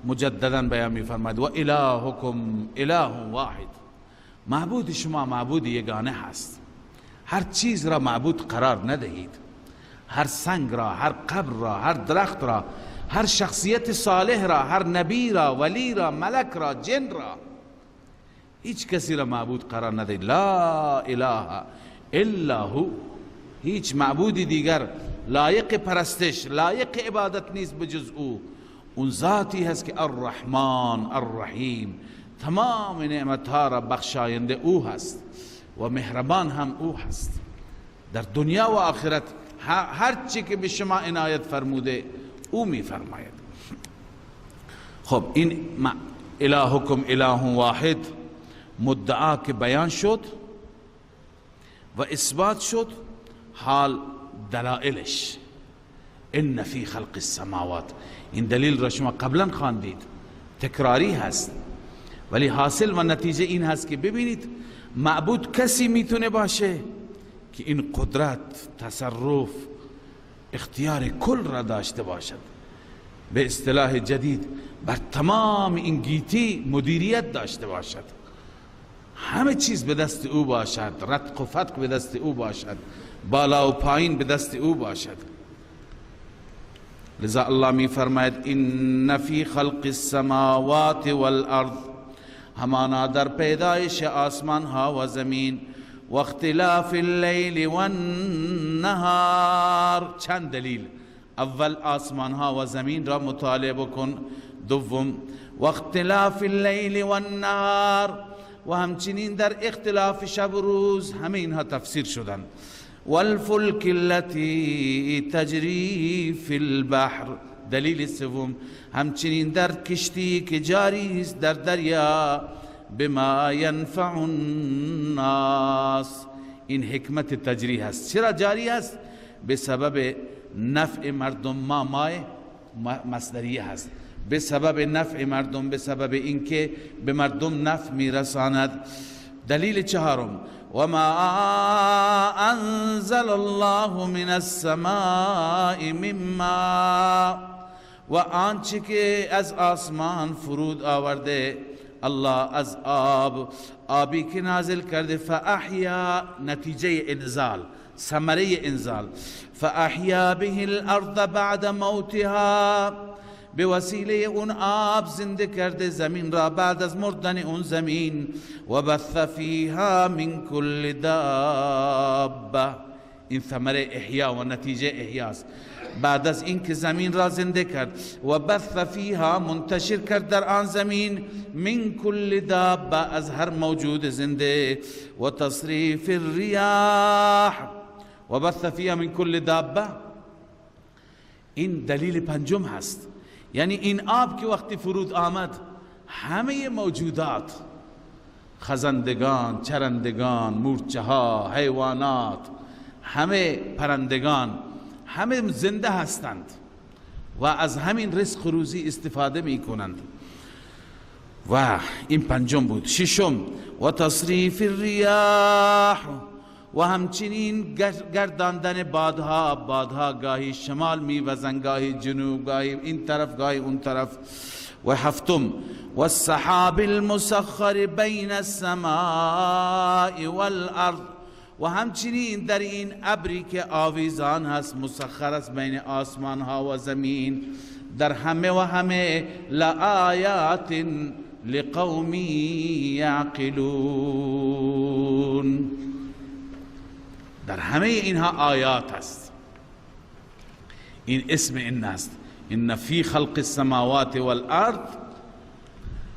Speaker 1: مجددا بیان میفرماید و الهکم اله واحد، معبود شما معبود یگانه هست. هر چیز را معبود قرار ندهید. هر سنگ را، هر قبر را، هر درخت را، هر شخصیت صالح را، هر نبی را، ولی را، ملک را، جن را، هیچ کسی را معبود قرار ندهید. لا اله الا هو، هیچ معبودی دیگر لایق پرستش، لایق عبادت نیست بجز او. اون ذاتی هست که الرحمن الرحیم، تمام نعمتها را بخشاینده او هست و مهربان هم او هست. در دنیا و آخرت هر چی که به شما عنایت فرموده او می فرماید. خب این الهکم اله واحد مدعا که بیان شد و اثبات شد، حال دلائلش ان فی خلق السماوات، این دلیل را شما قبلا خواندید، تکراری هست، ولی حاصل و نتیجه این هست که ببینید معبود کسی میتونه باشه که این قدرت، تصرف، اختیار کل را داشته باشد، به اصطلاح جدید بر تمام این گیتی مدیریت داشته باشد، همه چیز به دست او باشد، رتق و فتق به دست او باشد، بالا و پایین به دست او باشد. لذا الله می فرماید ان فی خلق السماوات والارض، همانا در پیدایش آسمان ها و زمین، و اختلاف اللیل والنهار. چند دلیل. اول آسمان ها و زمین را مطالعه بکن. دوم و اختلاف اللیل والنهار، و همچنین در اختلاف شب و روز، همه اینها تفسیر شدن. والفلک التي تجری فی البحر، دلیل سوم همچنین در کشتی که جاری است در دریا، بما ینفع الناس، این حکمت تجری هست. چرا جاری هست؟ به سبب نفع مردم. ما مصدریه هست، به سبب نفع مردم، به سبب اینکه به مردم نفع میرساند. دلیل چهارم و ما انزل الله من السماء مما، و آنچه که از آسمان فرود آورده الله از آبی که نازل کرده، فاحیا، نتیجه انزال، ثمره انزال، فاحیا به الارض بعد موتها، به وسیله اون آب زنده کرده زمین را بعد از مردن اون زمین. و بث فیها من کل دابه، این ثمره احیا و نتیجه احیاست. بعد از این که زمین را زنده کرد، و بث فیها، منتشر کرد در آن زمین، من کل دابه، از هر موجود زنده. و تصریف الریاح، و بث فیها من کل دابه، این دلیل پنجم هست. یعنی این آب که وقتی فرود آمد، همه موجودات، خزندگان، چرندگان، مورچه ها، حیوانات، همه پرندگان، همه زنده هستند و از همین رزق روزی استفاده می کنند. و این پنجم بود. ششم و تصریف الریاح، و همچنین گرداندن بادها، بادها گاهی شمال میوزن، گاهی جنوب، گاهی این طرف، گاهی اون طرف. و هفتم والسحاب المسخر بین السماء والارض، و همچنین در این ابری که آویزان هست، مسخر است بین آسمان ها و زمین، در همه و همه لآیات لقوم یعقلون، در همه اینها آیات است. این اسم این است، ان فی خلق السماوات والارض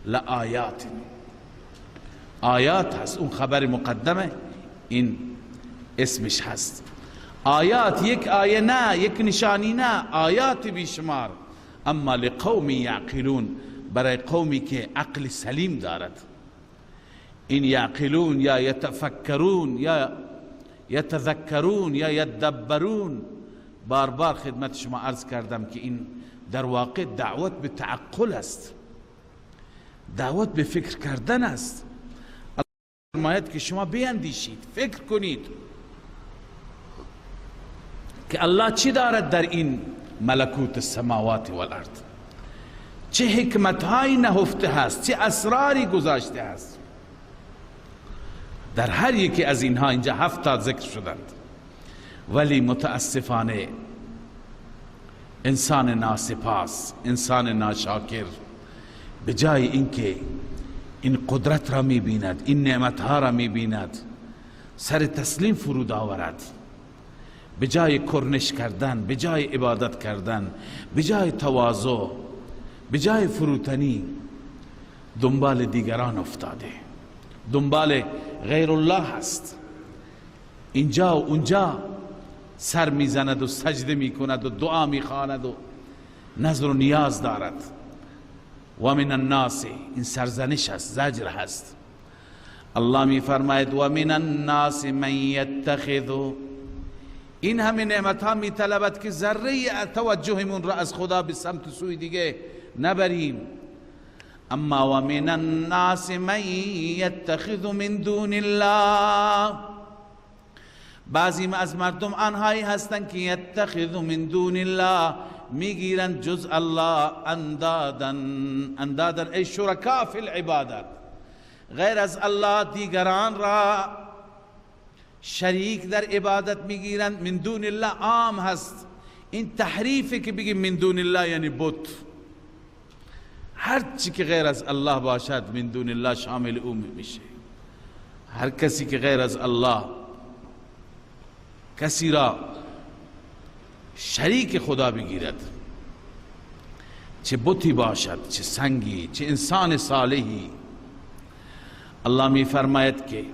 Speaker 1: لآیات، آیات هست، اون خبر مقدمه، این اسمش هست. آیات یک آیه نه، یک نشانی نه، آیات بیشمار. اما لقوم یعقلون، برای قومی که عقل سلیم دارد. این یعقلون یا یتفکرون یا یتذکرون یا یدبرون، بار بار خدمت شما عرض کردم که این در واقع دعوت به تعقل است، دعوت به فکر کردن است. الله فرماید که شما بیندیشید، فکر کنید که الله چی دارد در این ملکوت السماوات والارض، چه حکمتهایی نهفته هست، چه اسراری گذاشته است. در هر یکی از اینها اینجا 7 تا ذکر شدند، ولی متاسفانه انسان ناسپاس، انسان ناشاکر، به جای اینکه این قدرت را می‌بیند، این نعمتها را می‌بیند، سر تسلیم فرود آورد، به جای کرنش کردن، به جای عبادت کردن، به جای تواضع، به جای فروتنی، دنبال دیگران افتاده، دنبال غیر الله هست، اینجا و اونجا سر میزند و سجده میکند و دعا میخواند و نظر و نیاز دارد. و من الناس، این سرزنش هست، زجر هست. الله میفرماید و من الناس من یتخذ، این همه نعمت ها میطلبد که ذره توجهمون را از خدا به سمت سوی دیگه نبریم. اما و من الناس من یتخذ من دون الله، بعضی از مردم آنهایی هستند که یتخذ من دون الله، میگیرند جز الله اندادن ای شرکا فی العبادت، غیر از الله دیگران را شریک در عبادت میگیرند. من دون الله عام هست، این تحریفه که بگیم من دون الله یعنی بت، هر چی که غیر از الله باشد من دون الله شامل او میشه. هر کسی که غیر از الله کسی را شریک خدا بگیرد، چه بتی باشد، چه سنگی، چه انسان صالحی، الله می فرماید که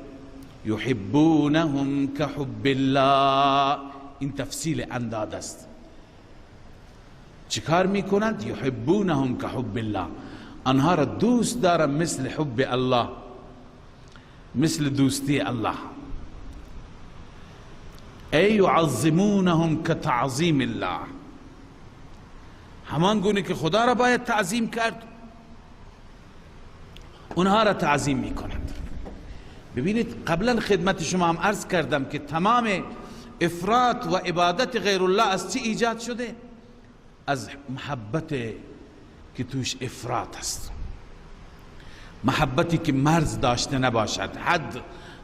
Speaker 1: یحبونهم کحب الله، این تفصیل انداد است. چیکار میکنند؟ یحبونهم کحب الله، آنها را دوست دارند مثل حب الله، مثل دوستی الله. ای یعظمونهم کتعظیم الله، همان گونه که خدا را باید تعظیم کرد، اونها را تعظیم میکنند. ببینید قبلا خدمت شما هم عرض کردم که تمام افراط و عبادت غیر الله از چی ایجاد شده؟ از محبت که توش افراط است، محبتی که مرز داشته نباشد، حد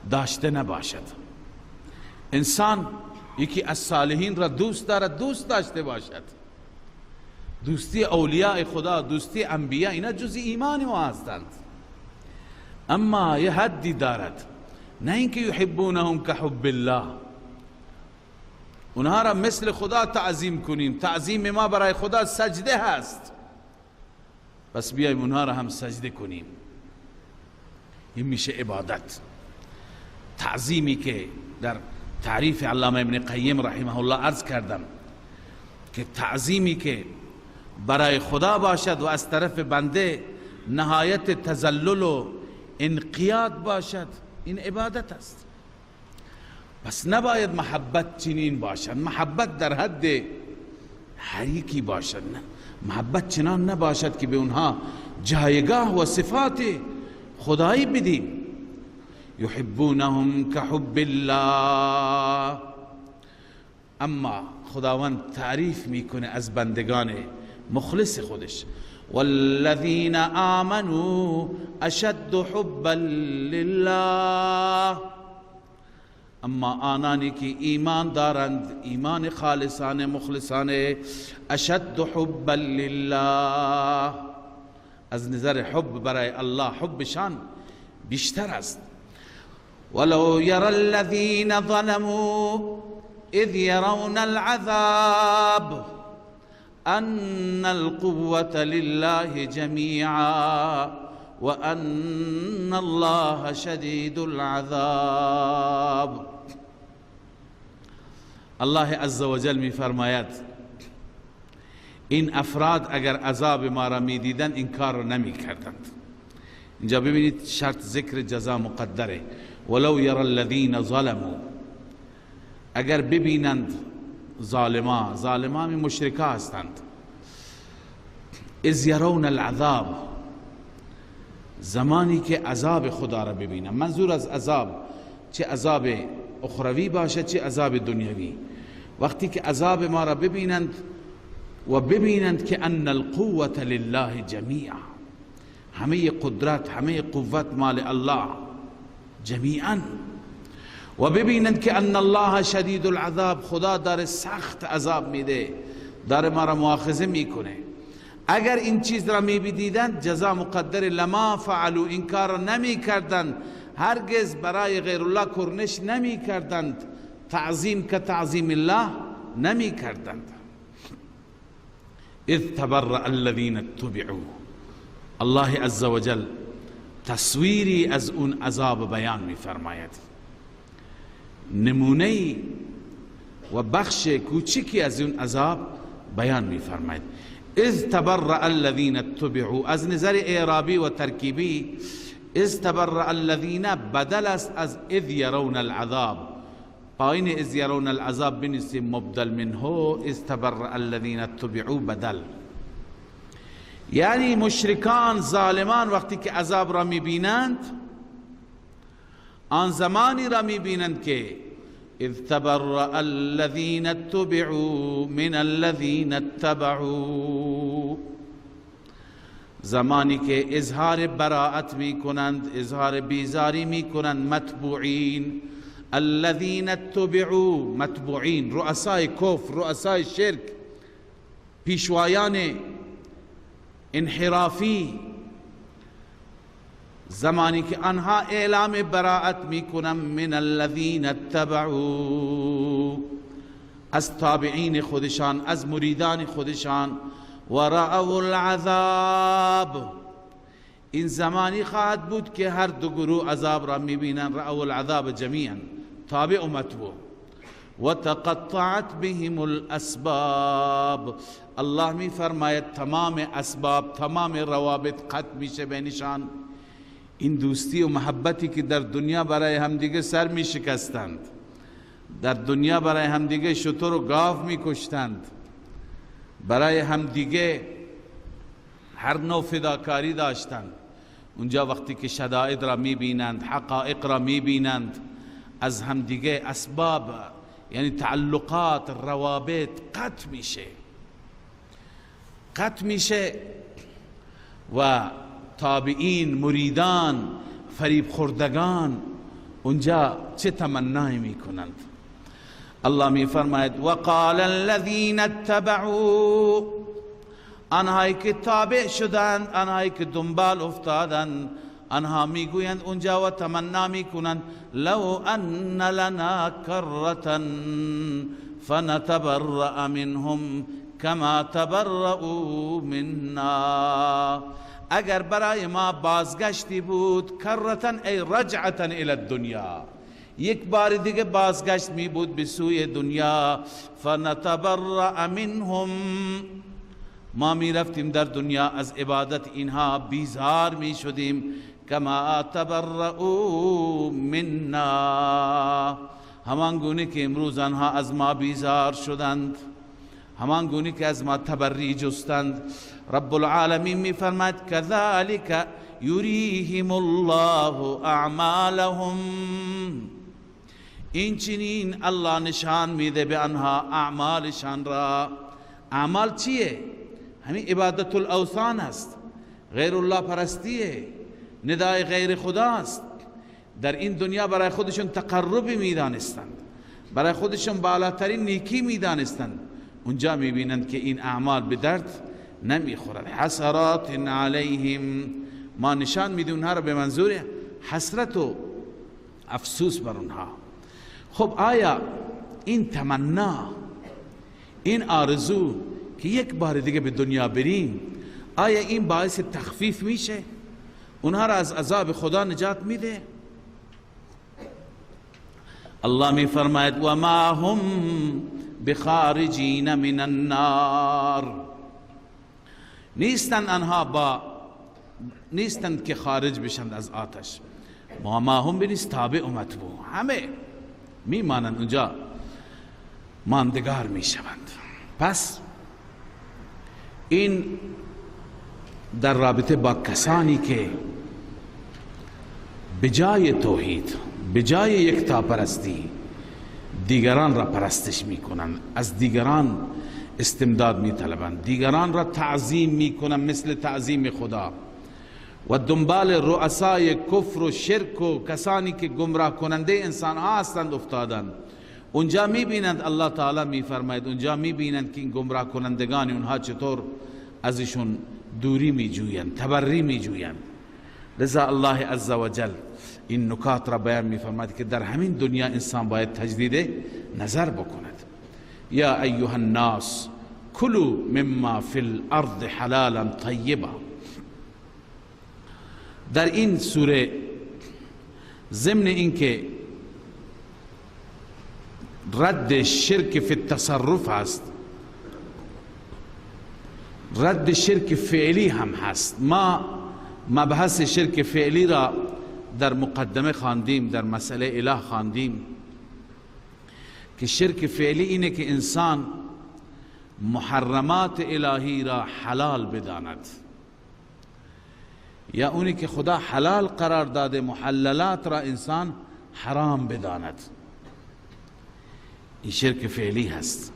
Speaker 1: داشته نباشد. انسان یکی از صالحین را دوست دارد، دوست داشته باشد. دوستی اولیاء خدا، دوستی انبیاء، اینا جزء ایمان ما هستند، اما یه حدی دارد، نه اینکه یحبونهم کحب الله، اونها را مثل خدا تعظیم کنیم. تعظیم ما برای خدا سجده هست، پس بیاییم اونها را هم سجده کنیم، این میشه عبادت. تعظیمی که در تعریف علامه ابن قیم رحمه الله عرض کردم که تعظیمی که برای خدا باشد و از طرف بنده نهایت تذلل و انقیاد باشد، این عبادت است. پس نباید محبت چنین باشد، محبت در حد هر یکی باشد، نه محبت چنان نباشد که به اونها جایگاه و صفات خدایی بدیم. یحبونهم كحب الله. اما خداوند تعریف میکنه از بندگان مخلص خودش، والذین آمنوا اشد حبا لله. اما آنانی که ایمان دارند، ایمان خالصانه مخلصانه، اشد حبا لله، از نظر حب برای الله حبشان بیشتر است. ولو يرى الذين ظلموا اذ يرون العذاب ان القوة لله جميعا وان الله شدید العذاب. الله عز وجل می فرماید این افراد اگر عذاب ما را می دیدند این کار را نمی کردند. اینجا ببینید شرط ذکر جزا مقدره. ولو يرى الذين ظلموا، اگر ببینند ظالمان مشرکا هستند، اذ يرون العذاب، زمانی که عذاب خدا را ببینند. منظور از عذاب چه عذاب اخروی باشه چه عذاب دنیوی. وقتی که عذاب ما را ببینند و ببینند که ان القوة لله جمیعا، همه قدرت همه قوت مال الله جمیعا، و ببینند که ان الله شدید العذاب، خدا داره سخت عذاب میده، داره ما را مؤاخذه میکنه. اگر این چیز را میبینیدند جزا مقدر لما فعلوا، این کار را نمی کردند، هرگز برای غیر الله کرنش نمی کردند، تعظیم که تعظیم الله نمی کردند. اذ تبرأ الذین اتبعوا، الله عز وجل تصویری از اون عذاب بیان می فرماید، نمونه و بخش کوچکی از اون عذاب بیان می فرماید. اذ تبرأ الذین اتبعوا، از نظر اعرابی و ترکیبی اذ تبرأ الذین بدل است از اذ یرون العذاب. پایین اذ یرون العذاب بنویسیم مبدل منه، اذ تبرأ الذین اتبعوا بدل. یعنی مشرکان ظالمان وقتی که عذاب را میبینند، آن زمانی را میبینند که اذ تبرأ الذین اتبعوا من الذین اتبعوا، زمانی که اظهار براءت میکنند، اظهار بیزاری میکنند متبوعین. الذین اتبعوا، متبوعین، رؤسای کفر، رؤسای شرک، پیشوایان انحرافی، زمانی که آنها اعلام براءت میکنند من الذین اتبعوا، از تابعین خودشان، از مریدان خودشان، و رأوا العذاب، این زمانی خواهد بود که هر دو گروه عذاب را میبینند، رأوا العذاب جمیعا، تابع و متبوع. و تقطعت بهم الاسباب، الله می فرماید تمام اسباب، تمام روابط قطع میشه بینشان. این دوستی و محبتی که در دنیا برای همدیگه سر می شکستند، در دنیا برای همدیگه شتر و گاو می کشتند، برای همدیگه هر نوع فداکاری داشتند، اونجا وقتی که شدائد را می بینند، حقائق را می بینند، از همدیگه اسباب یعنی تعلقات، روابط قطع میشه و تابعین، مریدان، فریب خوردگان اونجا چه تمنایی میکنند. الله میفرماید وقال الذین اتبعوا، آنهایی که تابع شدند، آنهایی که دنبال افتادند، آنها میگویند اونجا و تمنا میکنند لو ان لنا کرة فنتبرأ منهم کما تبرؤوا منا، اگر برای ما بازگشتی بود، کرتن ای رجعتن الى الدنیا، یک بار دیگه بازگشت می بود به سوی دنیا، فنتبرأ منهم، ما می رفتیم در دنیا از عبادت اینها بیزار می شدیم، کما تبرؤوا منا، همان گونه که امروز آنها از ما بیزار شدند، همان گونه که از ما تبری جستند. رب العالمین می فرماید کذالک یریهم الله اعمالهم، این چنین الله نشان میده به آنها اعمالشان را. اعمال چیه؟ همین عبادت الاوثان است، غیر الله پرستیه، ندای غیر خداست. در این دنیا برای خودشون تقربی میدانستند، برای خودشون بالاترین نیکی میدانستند، اونجا میبینند که این اعمال به درد نمیخورد. حسرات علیهم، ما نشان میدیم اونها را به منظور حسرت و افسوس بر اونها. خب آیا این تمنا، این آرزو که یک بار دیگه به دنیا بریم، آیا این باعث تخفیف میشه؟ اونها را از عذاب خدا نجات میده؟ الله می فرماید و ما هم بخارجین من النار، نیستند آنها نیستند که خارج بشند از آتش. ما هم بنیست تابع و متبوع، همه میمانند اونجا، ماندگار میشوند. پس این در رابطه با کسانی که به جای توحید، به جای یکتاپرستی دیگران را پرستش میکنند، از دیگران استمداد میطلبند، دیگران را تعظیم میکنند مثل تعظیم خدا، و دنبال رؤسای کفر و شرک و کسانی که گمراه کننده انسان ها هستند افتادند. اونجا میبینند الله تعالی میفرماید، اونجا میبینند که این گمراه کنندگان اونها چطور ازشون دوری میجویند، تبری میجویند. لذا الله عزوجل این نکات را بیان میفرماید که در همین دنیا انسان باید تجدید نظر بکند. یا ایها الناس کلوا مما فی الارض حلالا طیبا. در این سوره ضمن اینکه رد شرک فی التصرف هست، رد شرک فعلی هم هست. ما مبحث شرک فعلی را در مقدمه خواندیم، در مسئله اله خواندیم که شرک فعلی اینه که انسان محرمات الهی را حلال بداند، یا اونی که خدا حلال قرار داده محللات را انسان حرام بداند. این شرک فعلی هست.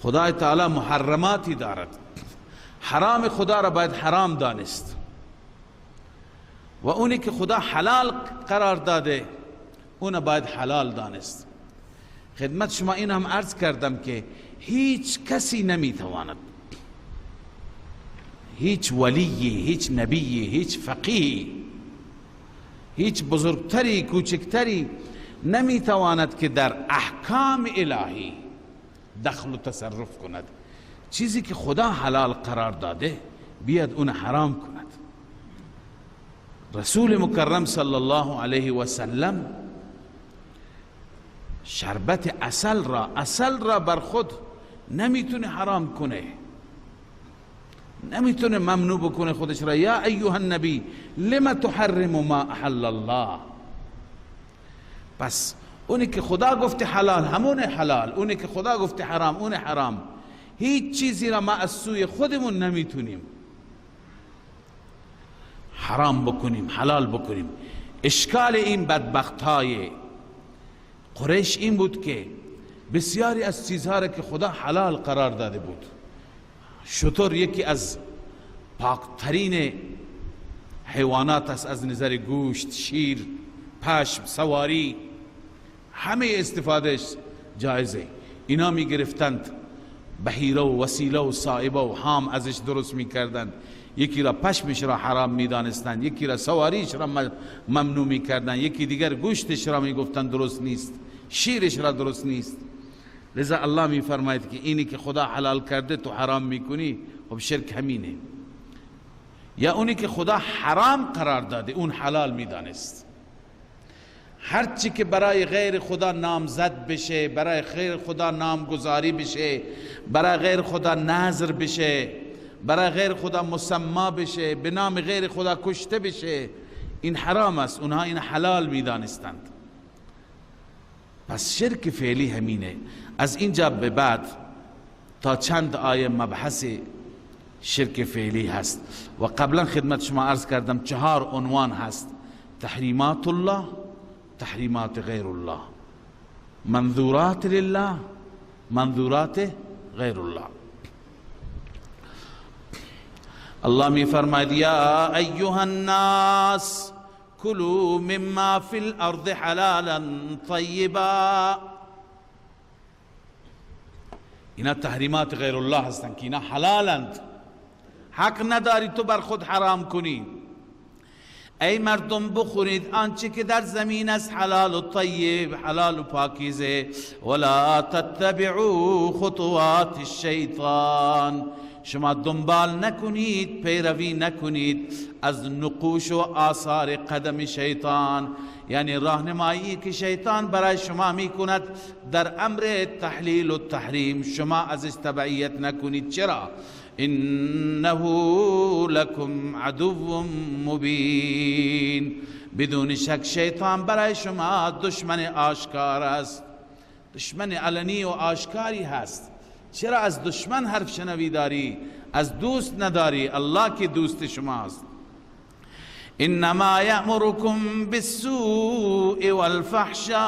Speaker 1: خدا تعالی محرماتی دارد، حرام خدا را باید حرام دانست، و اونی که خدا حلال قرار داده اون باید حلال دانست. خدمت شما این هم عرض کردم که هیچ کسی نمیتواند، هیچ ولی، هیچ نبی، هیچ فقیه، هیچ بزرگتری کوچکتری نمیتواند که در احکام الهی دخل و تصرف کند. چیزی که خدا حلال قرار داده بیاد اون حرام کند. رسول مکرم صلی الله علیه و سلم شربت عسل را بر خود نمیتونه حرام کنه، نمیتونه ممنوع بکنه خودش را. یا ایها النبی لما تحرم ما احل الله. پس اونی که خدا گفته حلال همون حلال، اونی که خدا گفته حرام اون حرام. هیچ چیزی را ما از سوی خودمون نمیتونیم حرام بکنیم، حلال بکنیم. اشکال این بدبختای قریش این بود که بسیاری از چیزها را که خدا حلال قرار داده بود، شتر یکی از پاکترین حیوانات است از نظر گوشت، شیر، پشم، سواری، همه استفادهش جایزه. اینا می گرفتند بحیره و وسیله و صائبه و حام ازش درست می کردند. یکی را پشمش را حرام می دانستند، یکی را سواریش را ممنوع می کردند، یکی دیگر گوشتش را می گفتند درست نیست، شیرش را درست نیست. لذا الله می فرماید که اینی که خدا حلال کرده تو حرام می کنی، خب شرک همینه. یا اونی که خدا حرام قرار داده اون حلال می دانست. هرچی که برای غیر خدا نامزد بشه، برای غیر خدا نامگذاری بشه، برای غیر خدا نذر بشه، برای غیر خدا مسما بشه، به نام غیر خدا کشته بشه، این حرام است. اونها این حلال می دانستند. پس شرک فعلی همینه. از اینجا به بعد تا چند آیه مبحث شرک فعلی هست. و قبلا خدمت شما عرض کردم 4 عنوان هست: تحریمات الله، تحریمات غیر الله، منظورات لله، منظورات غیر الله. الله می فرماید یا ایها الناس کلوا مما فی الارض حلالا طیبا. اینا تحریمات غیر الله هستند که اینا حلالند، حق نداری تو بر خود حرام کنی. ای مردم بخورید آنچه که در زمین است حلال و طیب، حلال و پاکیزه. ولا تتبعوا خطوات الشیطان، شما دنبال نکنید، پیروی نکنید از نقوش و آثار قدم شیطان، یعنی راهنمایی که شیطان برای شما میکند در امر تحلیل و تحریم، شما ازش تبعیت نکنید. چرا؟ انه لکم عدو مبین، بدون شک شیطان برای شما دشمن آشکار است، دشمن علنی و آشکاری هست. چرا از دشمن حرف شنوی داری، از دوست نداری؟ الله که دوست شماست. انما یأمرکم بالسوء والفحشاء،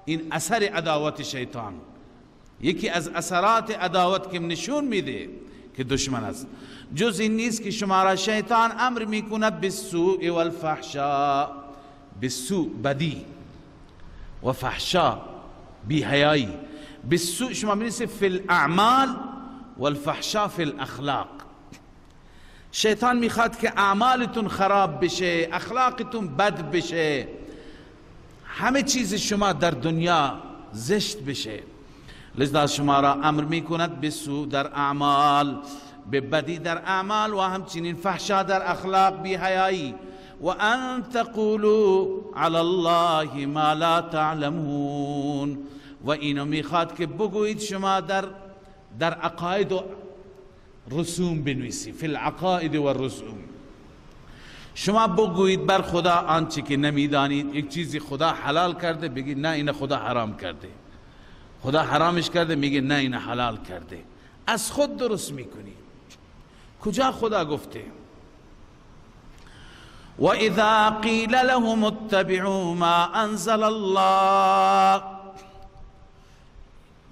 Speaker 1: این اثر عداوت شیطان، یکی از اثرات عداوت که نشون میده که دشمن است. جز این نیست که شما را شیطان امر میکند بالسوء والفحشاء، بالسوء بدی و فحشا بی حیایی. بالسوء شما بنویسید فی الاعمال والفحشاء فی الاخلاق. شیطان میخواد که اعمالتون خراب بشه، اخلاقتون بد بشه، همه چیز شما در دنیا زشت بشه. لذا شما را امر میکند بالسوء در اعمال، به بدی در اعمال، و همچنین فحشا در اخلاق، بی حیایی. و ان تقولوا علی الله ما لا تعلمون، و اینو میخواد که بگویید شما در عقاید و رسوم بنویسی، فی العقاید و الرسوم، شما بگویید بر خدا آنچه که نمیدانید. یک چیزی خدا حلال کرده بگید نه این خدا حرام کرده، خدا حرامش کرده میگه نه این حلال کرده، از خود درست میکنی. کجا خدا گفته؟ و اذا قیل لهم اتبعوا ما انزل الله،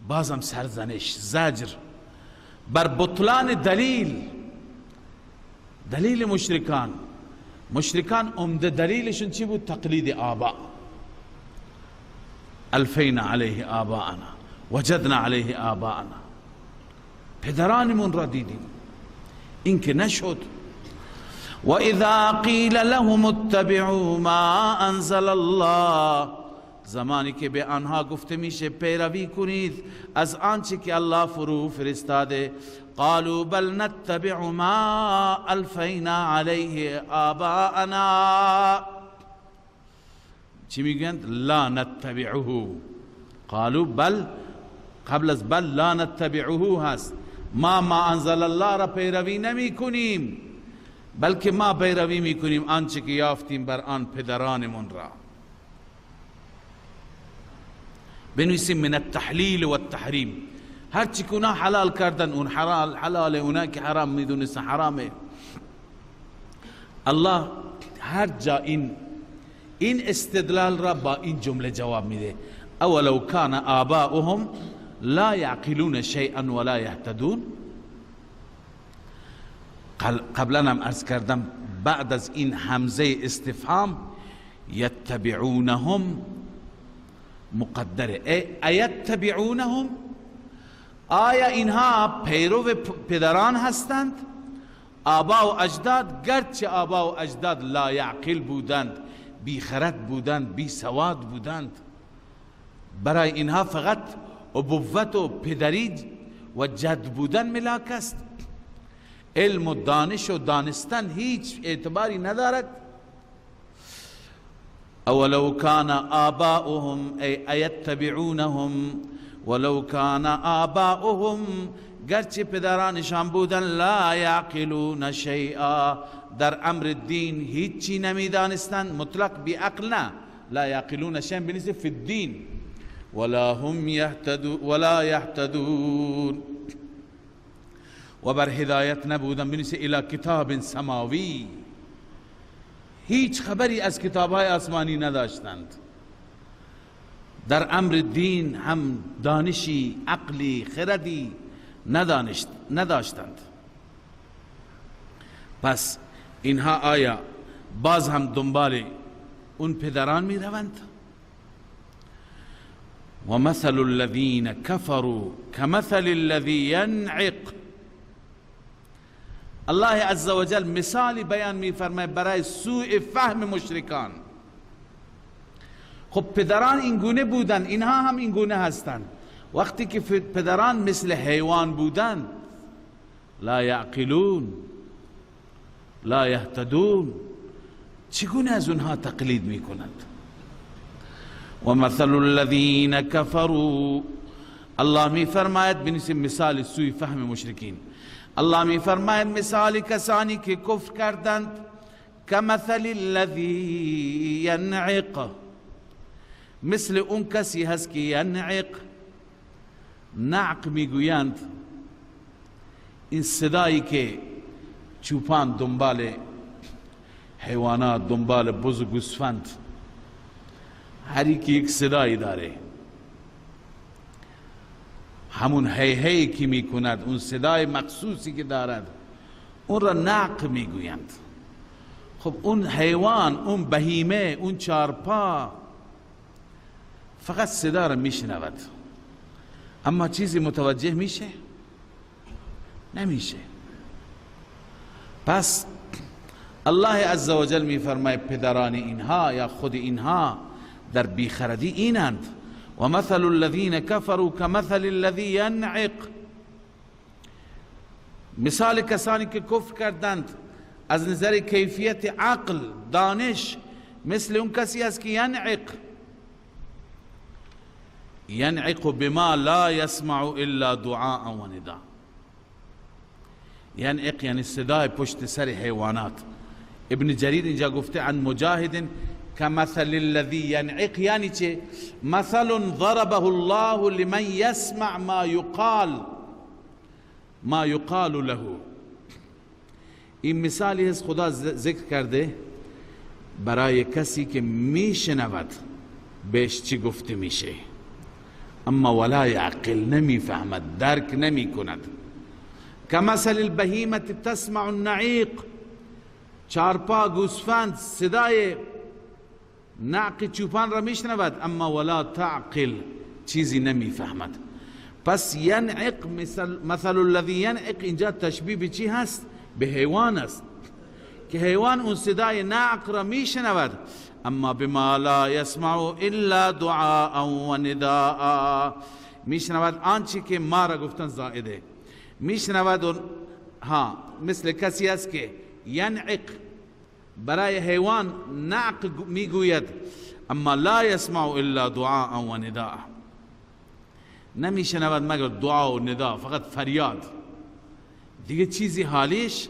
Speaker 1: بازم سرزنش، زجر بر بطلان دلیل مشرکان عمده دلیلشون چی بود؟ تقلید آبا. الفینا علیه آباءنا وجدنا علیه آباءنا، پدرانمون را دیدیم، این که نشد. و اذا قیل لهم اتبعوا ما انزل الله، زمانی که به آنها گفته میشه پیروی کنید از آنچه که الله فرو فرستاده، قالوا بل نتبع ما الفینا علیه آباءنا، چی میگن؟ لا نتبعه. قالوا بل، قبل از بل لا نتبعه هست، ما انزل الله را پیروی نمی کنیم، بلکه ما پیروی می کنیم آنچه که یافتیم بر آن پدرانمون را. بنویسیم من التحلیل و التحریم، هر چی که اونا حلال کردن اون حلاله، اونا که حرام میدونستن حرامه. الله هر جا این استدلال را با این جمله جواب میده: اولو کان آباؤهم لا یعقلون شیئا ولا یهتدون. قبلا هم عرض کردم بعد از این همزه استفهام یتبعونهم مقدره. ایتبعونهم، آیا اینها پیرو پدران هستند؟ آبا و اجداد، گرچه آبا و اجداد لا یعقل بودند، بی خرد بودند، بی سواد بودند، برای اینها فقط ابوت و پدری و جد بودن ملاک است. علم و دانش و دانستن هیچ اعتباری ندارد. اولو کان آباؤهم ایتبعونهم ولو کان آباؤهم، گرچه پدرانشان بودن لا یعقلون شیئا، در امر دین هیچی نمیدانستند، مطلق بی عقل نه، لا یعقلون شیئا بنیسه فی الدین، ولا هم یهتدون و بر هدایت نبودن، بنویسه الی کتاب سماوی، هیچ خبری از کتابهای آسمانی نداشتند، در امر دین هم دانشی، عقلی، خردی نداشتند. پس اینها آیا باز هم دنبال اون پدران می روند؟ و مثل الذین کفروا کمثل الذی ینعق. الله عز وجل مثالی بیان می فرماید برای سوء فهم مشرکان. خب پدران این گونه بودن، اینها هم این گونه هستند. وقتی که پدران مثل حیوان بودند، لا یعقلون لا یهتدون، چگونه از اونها تقلید می کنند؟ و مثل الذین کفروا، الله می فرماید بنویسیم مثال سوی فهم مشرکین. الله می فرماید مثال کسانی که کفر کردند، کمثل الذی ینعق، مثل اون کسی هست که ینعق، نعق میگویند این صدایی که چوپان دنبال حیوانات، دنبال بز و گوسفند، هر یک صدایی داره، همون هی هی که میکند، اون صدای مخصوصی که دارد، اون را نعق میگویند. خب اون حیوان، اون بهیمه، اون چارپا فقط صدا را میشنود، اما چیزی متوجه میشه؟ نمیشه. پس الله عزوجل میفرماید پدران اینها یا خود اینها در بیخردی اینند. و مثل الذین کفروا کمثل الذی ینعق، مثال کسانی که کفر کردند از نظر کیفیت عقل، دانش، مثل اون کسی است که ینعق بما لا يسمع الا دعاء و نداء. ینعق یعنی صدای پشت سر حیوانات. ابن جریر اینجا گفته عن مجاهد کمثل الذی ینعق، یعنی چه؟ مثل ضربه الله لمن يسمع ما يقال له. این مثالی هست خدا ذکر کرده برای کسی که میشنود بهش چی گفته میشه، اما ولا یعقل، نمیفهمد، درک نمی کند. کمثل البهیمة تسمع النعیق، چارپا گوسفند صدای نعق چوپان را میشنود، اما ولا تعقل، چیزی نمیفهمد. پس ینعق، مثل الذی ینعق اینجا تشبیه به چی هست؟ به حیوان است که حیوان اون صدای نعق را میشنود، اما بما لا يسمع الا دعاء و نداء، میشنود آنچه که ما را گفتن زائده، میشنود. مثل کسی است که ینعق، برای حیوان نعق میگوید، اما لا يسمع الا دعاء و نداء، نمیشنود مگر دعا و ندا، فقط فریاد، دیگه چیزی حالیش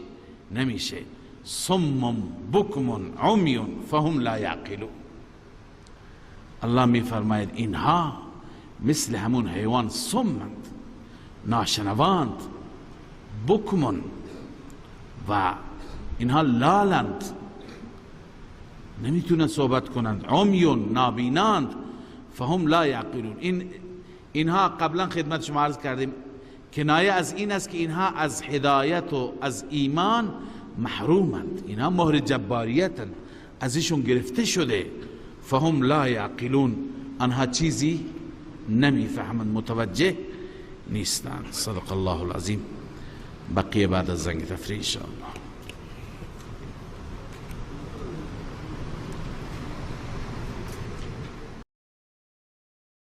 Speaker 1: نمیشه. صم بکم عمی فهم لا یعقلون. الله می فرماید اینها مثل همون حیوان صمند، ناشنواند، بکمون، و اینها لالند، نمیتونن صحبت کنند، عمیون، نابیناند، فهم لا یعقلون. اینها قبلا خدمت شما عرض کردیم کنایه از این است که اینها از هدایت و از ایمان محرومند، اینها مهر جباریتن، ازشون گرفته شده. فهم لا یعقلون، آنها چیزی نمیفهمند، متوجه نیستند. صدق الله العظیم. بقیه بعد از زنگ تفریح ان شاء الله.